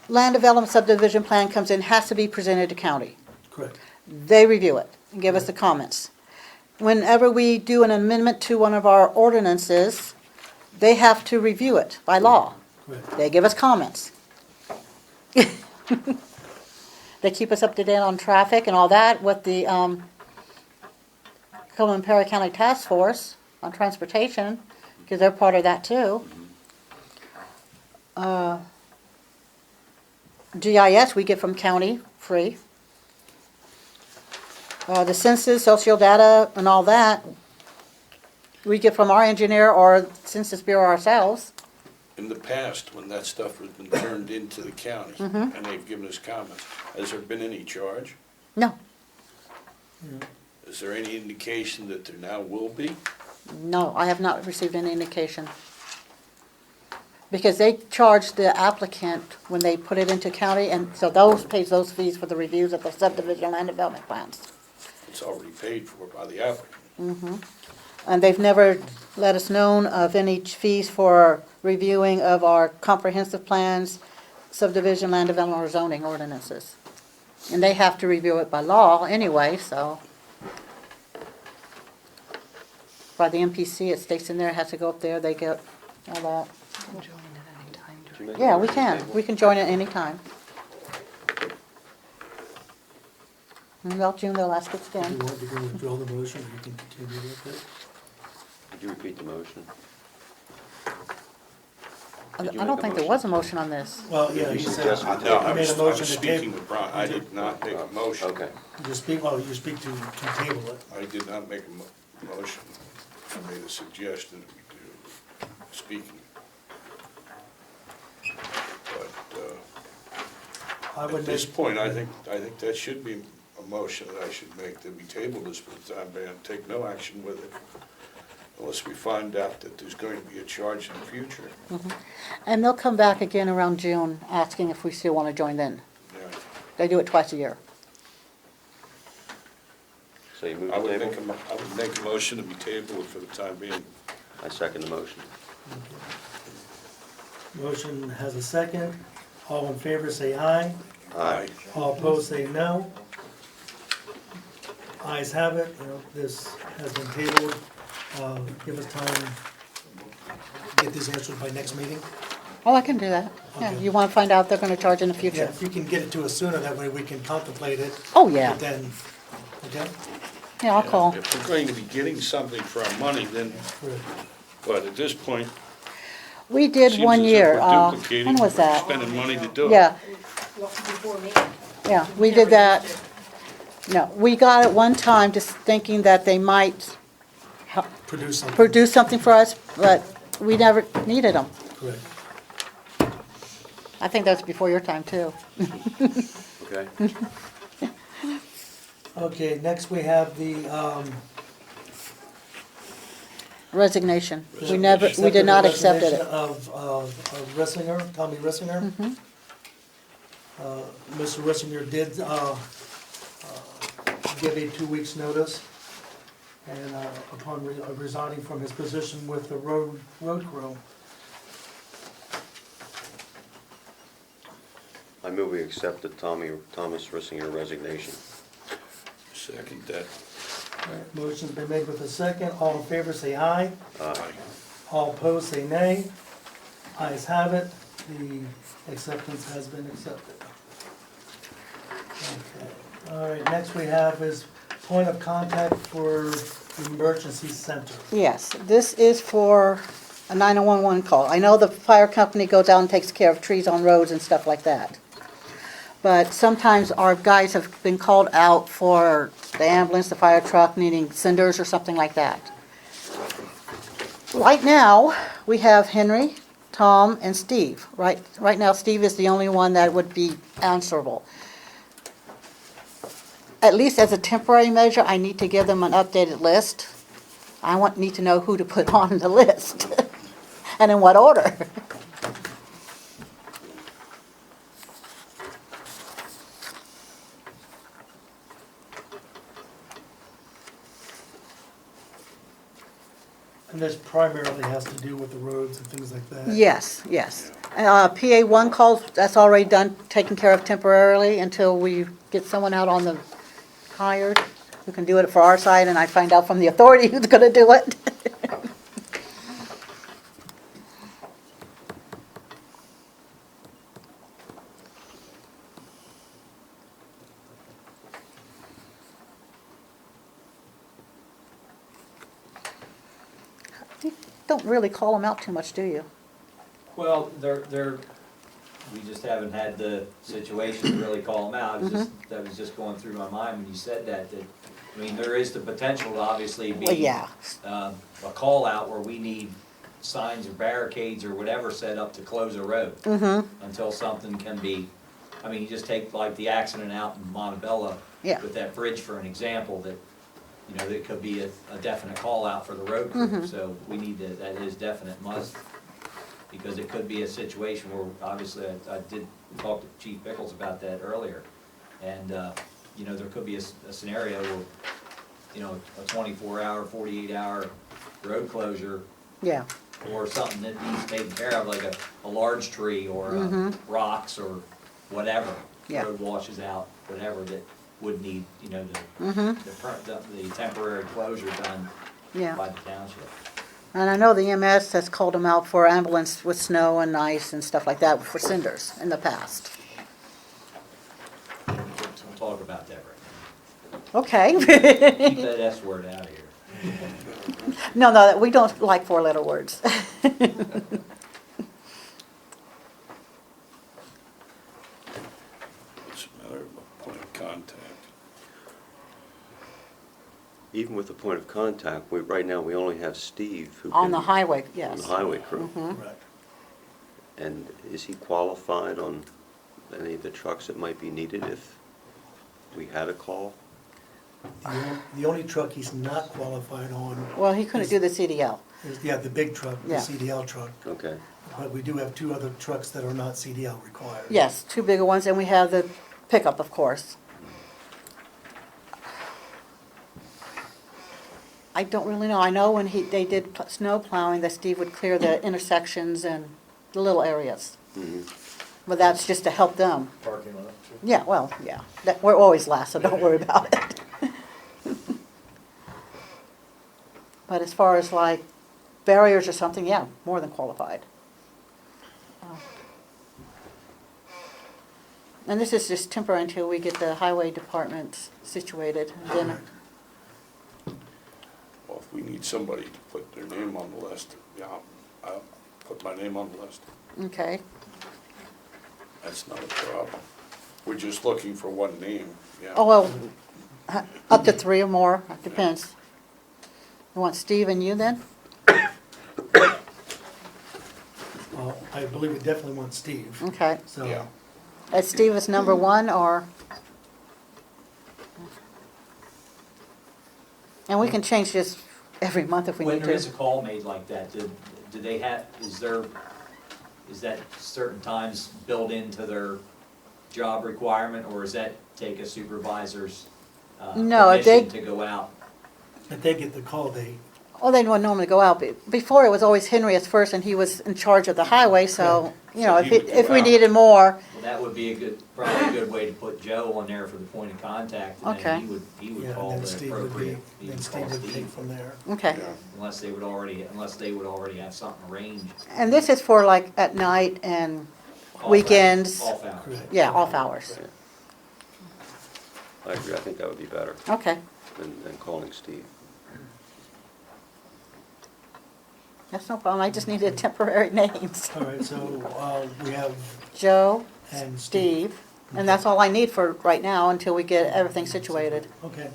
land development subdivision plan comes in, has to be presented to county. correct. They review it and give us the comments. Whenever we do an amendment to one of our ordinances, they have to review it by law. Correct. They give us comments. They keep us up to date on traffic and all that with the Cumberland Perry County Task Force on Transportation, because they're part of that too. GIS we get from county, free. The census, social data, and all that, we get from our engineer or Census Bureau ourselves. In the past, when that stuff has been turned into the county, and they've given us comments, has there been any charge? No, Is there any indication that there now will be? no, I have not received any indication. Because they charge the applicant when they put it into county, and so those pays those fees for the reviews of the subdivision land development plans. It's already paid for by the applicant. And they've never let us know of any fees for reviewing of our comprehensive plans, subdivision land development or zoning ordinances. And they have to review it by law anyway, so. By the MPC, it states in there, it has to go up there, they get all that. Did you make a Yeah, we motion to can. table? We can join at any time. Well, June, they'll ask us If you again. want to go withdraw the motion, you can continue with it. Could you repeat the motion? I Did you don't make a think there motion? was a motion on this. Well, yeah, You you said, suggested we No, I I made a was motion to speaking table. with Brian. I did not make a motion. Okay. You speak, well, you speak to table it. I did not make a motion. I made a suggestion to speaking. But I at would this make, point, I think that should be a motion that I should make, that we table this for the time being, take no action with it, unless we find out that there's going to be a charge in the future. And they'll come back again around June, asking if we still want to join then. Yeah. They do it twice a year. So you move I the would table? make a motion to be tabled for the time being. I second the motion. motion has a second. All in favor, say aye. Aye. All opposed, say no. Ayes have it, this has been tabled. Give us time to get this answered by next meeting. Oh, I can do that. Yeah, Okay. you want to find out they're going to charge in the Yeah, future? if you can get it to us sooner, that way we can contemplate it. Oh, yeah. But then, okay? Yeah, I'll call. If we're going to be getting something for our money, then, but at this point, We it did seems one as if year. we're duplicating, When was that? spending money to do it. Yeah, Before me. yeah, we did that. No, we got it one time just thinking that they might produce something. for us, but we never needed them. Correct. I think that's before your time, too. Okay. Okay, next we have the, Resignation. We did not accept resignation it. of Rissinger, Tommy Rissinger. Mr. Rissinger did give a 2 weeks' notice, and upon resigning from his position with the road crew. I move we accept the Thomas Rissinger resignation. Second that. All right, motion's been made with a second. All in favor, say aye. Aye. All opposed, say nay. Ayes have it. The acceptance has been accepted. Okay. All right, next we have is point of contact for the emergency center. Yes, this is for a 911 call. I know the fire company goes out and takes care of trees on roads and stuff like that. But sometimes our guys have been called out for the ambulance, the fire truck needing cinders or something like that. Right now, we have Henry, Tom, and Steve. Right now, Steve is the only one that would be answerable. At least as a temporary measure, I need to give them an updated list. I need to know who to put on the list and in what order. And this primarily has to do with the roads and things like that. Yes, yes. PA1 calls, that's already done, taken care of temporarily until we get someone out on the hired who can do it for our side, and I find out from the authority who's gonna do it. You don't really call them out too much, do you? Well, we just haven't had the situation to really call them out. That was just going through my mind when you said that, I mean, there is the potential to obviously be Well, yeah. a call out where we need signs or barricades or whatever set up to close a road until something can be, I mean, you just take like the accident out in Montebello Yeah. with that bridge for an example, that, you know, that could be a definite call out for the road crew. So we need to, that is definite must, because it could be a situation where, obviously, I did talk to Chief Pickles about that earlier. And, you know, there could be a scenario where, you know, a 24-hour, 48-hour road closure, Yeah. or something that needs taken care of, like a large tree or rocks or whatever. Yeah. Road washes out, whatever, that would need, you know, the temporary closure done Yeah. by the township. And I know the EMS has called them out for ambulance with snow and ice and stuff like that for cinders in the past. We'll talk about that right Okay. now. Keep that S word out of here. No, we don't like four-letter words. What's the matter with point of contact? Even with the point of contact, right now, we only have Steve who On can- the highway, On yes. the highway crew. Right. And is he qualified on any of the trucks that might be needed if we had a call? The only truck he's not qualified on Well, he couldn't do the CDL. is, the big truck, the Yeah. CDL truck. Okay. But we do have 2 other trucks that are not CDL required. Yes, 2 bigger ones, and we have the pickup, of course. I don't really know. I know when they did snow plowing, that Steve would clear the intersections and the little areas. But that's just to help them. Parking lot, too. Yeah, well, yeah. We're always last, so don't worry about it. But as far as like barriers or something, yeah, more than qualified. And this is just temporary until we get the highway department situated. And then, Well, if we need somebody to put their name on the list, yeah, I'll put my name on the list. okay, That's not a problem. We're just looking for one name, yeah. oh, well, up to 3 or more, it depends. You want Steve and you then? I believe we definitely want Steve, Okay. so. Yeah. Is Steve is number one, or? And we can change this every month if we When need there is a to. call made like that, do they have, is that certain times built into their job requirement, or does that take a supervisor's No, if they- permission to go out? If they get the call, Oh, they would normally go out. Before, it was always Henry at first, and he was in charge of the highway, so, you know, So he would if go we out. needed more, Well, that would be probably a good way to put Joe on there for the point of contact, and Okay. then he yeah, would and call then the Steve would be, appropriate, he then would Steve call would take Steve, from there. okay. Yeah. unless they would already have something arranged. And this is for like at night and Off weekends. Off hours. Correct. Yeah, off hours. I agree, I think that would be better Okay, than calling Steve. that's no problem. I just needed temporary names. All right, so we have, Joe, and Steve, and that's all I need for right now until we get everything situated. Okay.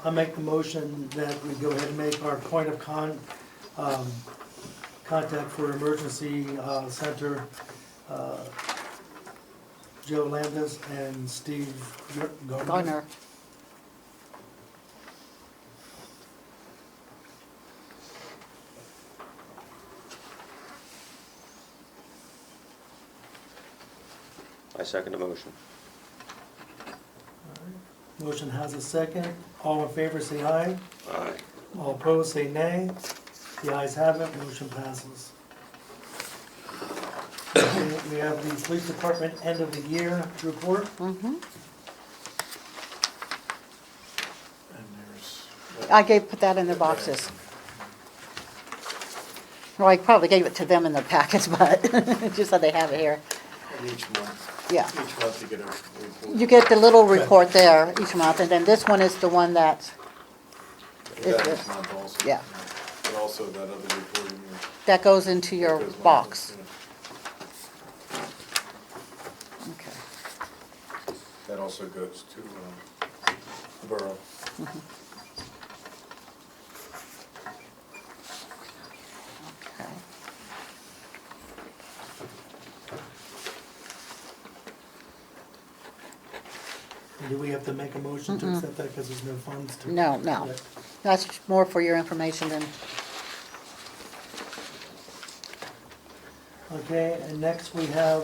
I make the motion that we go ahead and make our point of contact for emergency center, Joe Landis and Steve Gardner. Garner. I second the motion. Motion has a second. All in favor, say aye. Aye. All opposed, say nay. The ayes have it, motion passes. Okay, we have the police department end of the year report. Mm-hmm. And there's, Put that in their boxes. Well, I probably gave it to them in their packets, but just so they have it here. each month, Yeah. each month you get a report. You get the little report there each month, and then this one is the one that, That each month also. Yeah. But also that other report in your. that goes into your goes one box. yeah. Okay. That also goes to the borough. Okay. Do we have to make a motion to accept that because there's no funds to? No, no. That's more for your information than, Okay, and next we have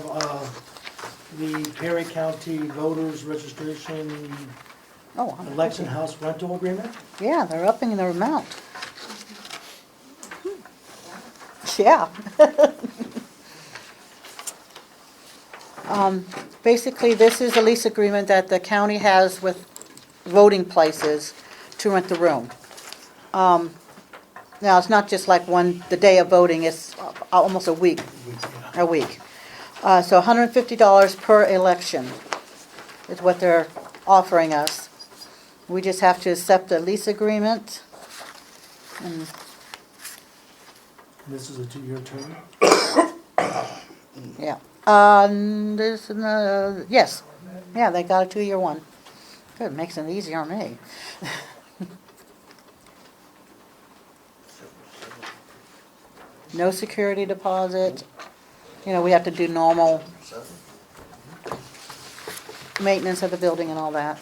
the Perry County Voters Registration oh, Election House Rental Agreement. yeah, they're upping their amount. Yeah. Basically, this is a lease agreement that the county has with voting places to rent the room. Now, it's not just like the day of voting, it's almost a week. So $150 per election is what they're offering us. We just have to accept the lease agreement. And This is a 2-year term. yeah. Yes. Yeah, they got a 2-year one. Good, makes it easier on me. No security deposit. You know, we have to do normal maintenance of the building and all that.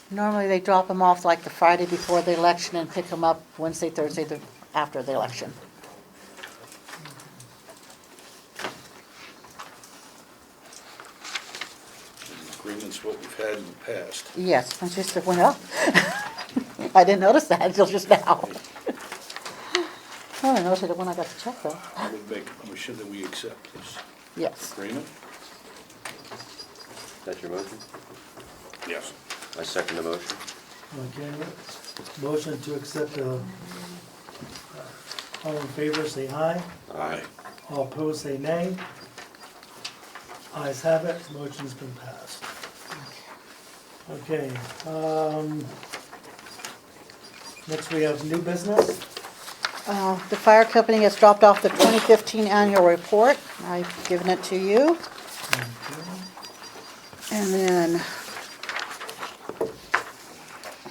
Normally, they drop them off like the Friday before the election and pick them up Wednesday, Thursday after the election. Agreement's what we've had in the past. Yes, it just went up. I didn't notice that until just now. Oh, I noticed it when I got the check though. I would make a motion that we accept this Yes. agreement. That's your motion? Yes. I second the motion. Okay, motion to accept, all in favor, say aye. Aye. All opposed, say nay. Ayes have it, motion's been passed. Okay, next we have new business. The fire company has dropped off the 2015 annual report. I've given it to you. And then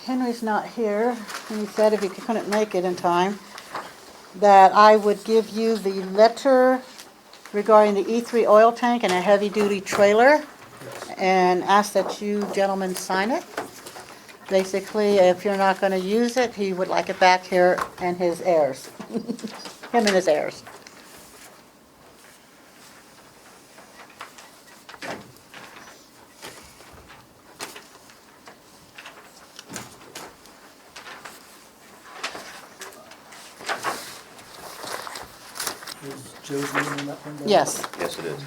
Henry's not here, and he said if he couldn't make it in time, that I would give you the letter regarding the E3 oil tank and a heavy-duty trailer, and ask that you gentlemen sign it. Basically, if you're not gonna use it, he would like it back here and his heirs. Him and his heirs. Is Joe's name on that one? Yes. Yes, it is.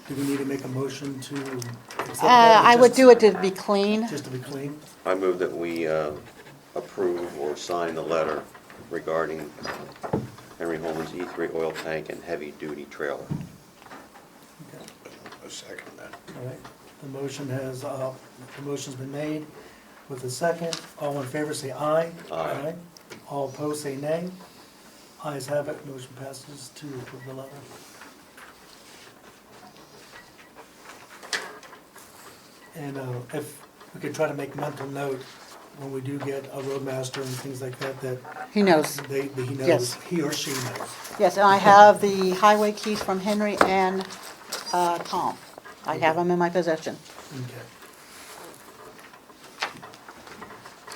Do we need to make a motion to accept that? I or would just- do it to be clean. Just to be clean? I move that we approve or sign the letter regarding Henry Holman's E3 oil tank and heavy-duty trailer. Okay. A second that. All right, the motion's been made with a second. All in favor say aye. Aye. All opposed say nay. Ayes have it, motion passes to approve the letter. And if we could try to make mental note when we do get a roadmaster and things like that, that He knows. he knows, Yes. he or she knows. Yes, and I have the highway keys from Henry and Tom. I have them in my possession. Okay.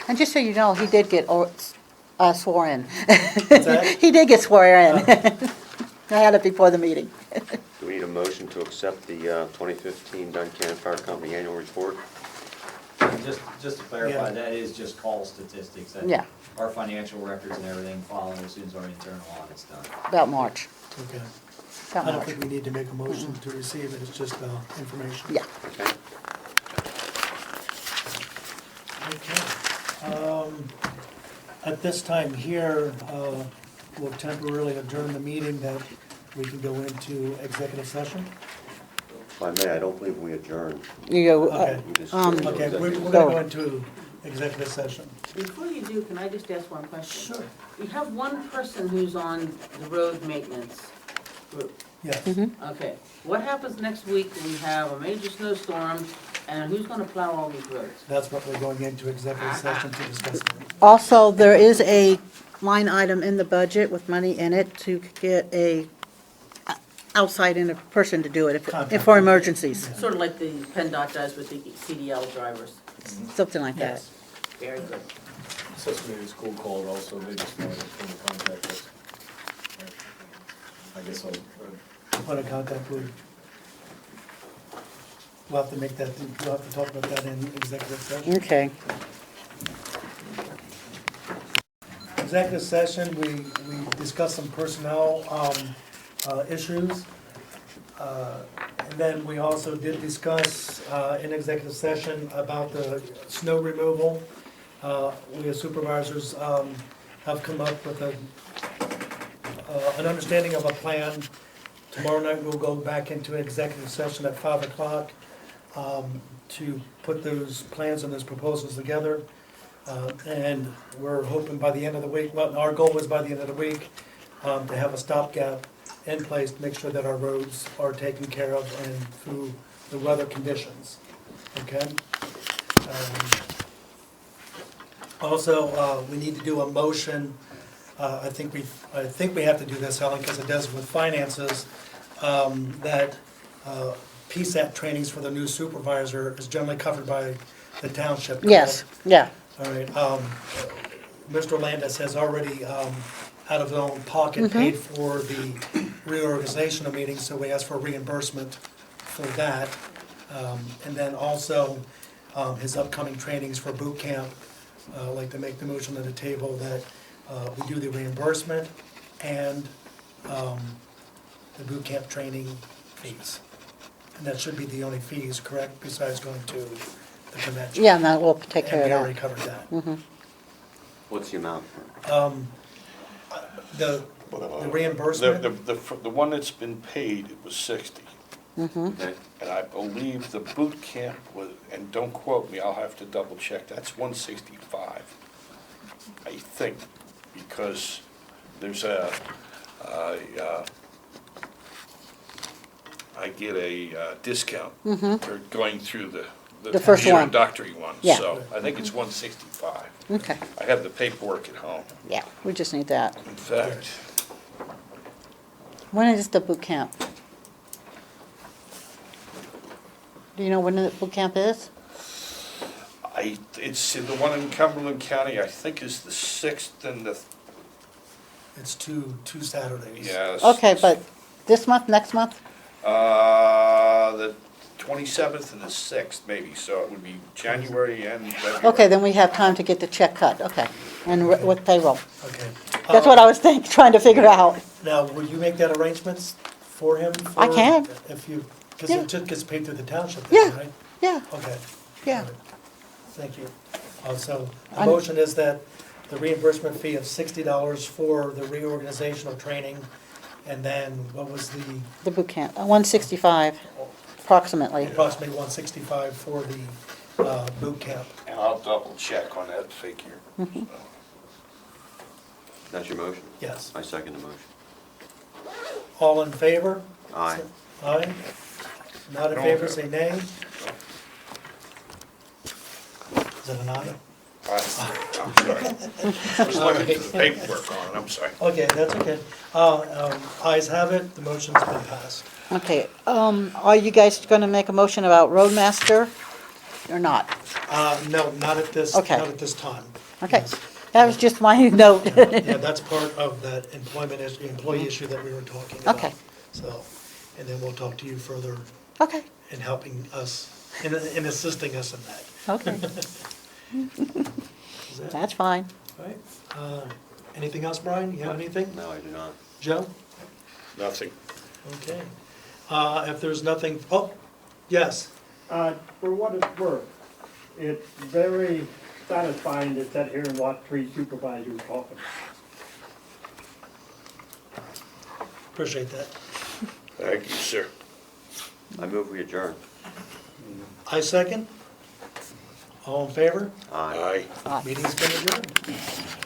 And just so you know, he did get swore in. that? He did get sworn in. I had it before the meeting. Do we need a motion to accept the 2015 Duncan Fire Company annual report? Just to clarify, Yeah. that is just call statistics. That Yeah. Our financial records and everything follow as soon as our internal audit's done. About March. Okay. About I don't March. think we need to make a motion to receive it, it's just information. Yeah. Okay. Okay. At this time here, we'll temporarily adjourn the meeting that we can go into executive session. If I may, I don't believe we adjourned. You go, Okay. We just- Okay, we're gonna go into executive session. Before you do, can I just ask one question? Sure. You have one person who's on the road maintenance group. Yes. Okay, what happens next week when we have a major snowstorm, and who's gonna plow all these roads? That's what we're going into executive session to discuss. Also, there is a line item in the budget with money in it to get a outside in a person to do it if for emergencies, Sort of like the Penn does with the CDL drivers. something like that. Yes. Very good. Accessory school called also, they just wanted to contact us. I guess I'll, Point of contact with, we'll have to make that, we'll have to talk about that in executive session. Okay. Executive session, we discussed some personnel issues. And then we also did discuss in executive session about the snow removal. We as supervisors have come up with an understanding of a plan. Tomorrow night, we'll go back into executive session at 5 o'clock to put those plans and those proposals together. And we're hoping by the end of the week, well, our goal was by the end of the week, to have a stopgap in place to make sure that our roads are taken care of and through the weather conditions, okay? Also, we need to do a motion, I think we have to do this, Helen, because it does with finances, that PSAT trainings for the new supervisor is generally covered by the township. Yes, yeah. All right, Mr. Landis has already, out of his own pocket, paid for the reorganizational meeting, so we asked for reimbursement for that. And then also, his upcoming trainings for boot camp, I'd like to make the motion at the table that we do the reimbursement and the boot camp training fees. And that should be the only fees, correct, besides going to the convention? Yeah, and that will take And care we of already that. covered that. What's the amount? The reimbursement, The one that's been paid, it was 60. Okay. And I believe the boot camp was, and don't quote me, I'll have to double check, that's 165. I think, because there's I get a discount for going through The first one. introductory one. Yeah. So I think it's 165. Okay, I have the paperwork at home. yeah, we just need that. In fact, When is the boot camp? Do you know when the boot camp is? it's in the one in Cumberland County, I think is the 6th and the, It's two Saturdays. yes. Okay, but this month, next month? The 27th and the 6th maybe, so it would be January and February. Okay, then we have time to get the check cut, okay, and with payroll. Okay. That's what I was trying to figure out. Now, will you make that arrangements for him? I can. If you, because Yeah. it just gets paid through the township, Yeah. then, right? Yeah, Okay. yeah. All right. Thank you. So the I'm- motion is that the reimbursement fee of $60 for the reorganizational training, and then what was The boot camp, 165 approximately. approximately 165 for the boot camp? And I'll double check on that figure. Mm-hmm. So. That's your motion? Yes. I second the motion. All in favor? Aye. Aye. Not in favor, say nay. Is that an aye? I'm sorry. I was looking at the paperwork on it, I'm sorry. Okay, that's okay. Ayes have it, the motion's been passed. Okay, are you guys gonna make a motion about roadmaster or not? No, not at this, Okay. not at this time. Okay, Yes. that was just my note. Yeah, that's part of that employee issue that we were talking about. Okay. So, and then we'll talk to you further Okay, in helping us, in assisting us in that. okay, Is that that's fine. all right? Anything else, Brian? You have anything? No, I do not. Joe? Nothing. Okay. If there's nothing, oh, yes. For what it's worth, it's very satisfying to sit here and watch three supervisors talking. Appreciate that. Thank you, sir. I move we adjourn. I second. All in favor? Aye. Aye. Meeting's been adjourned.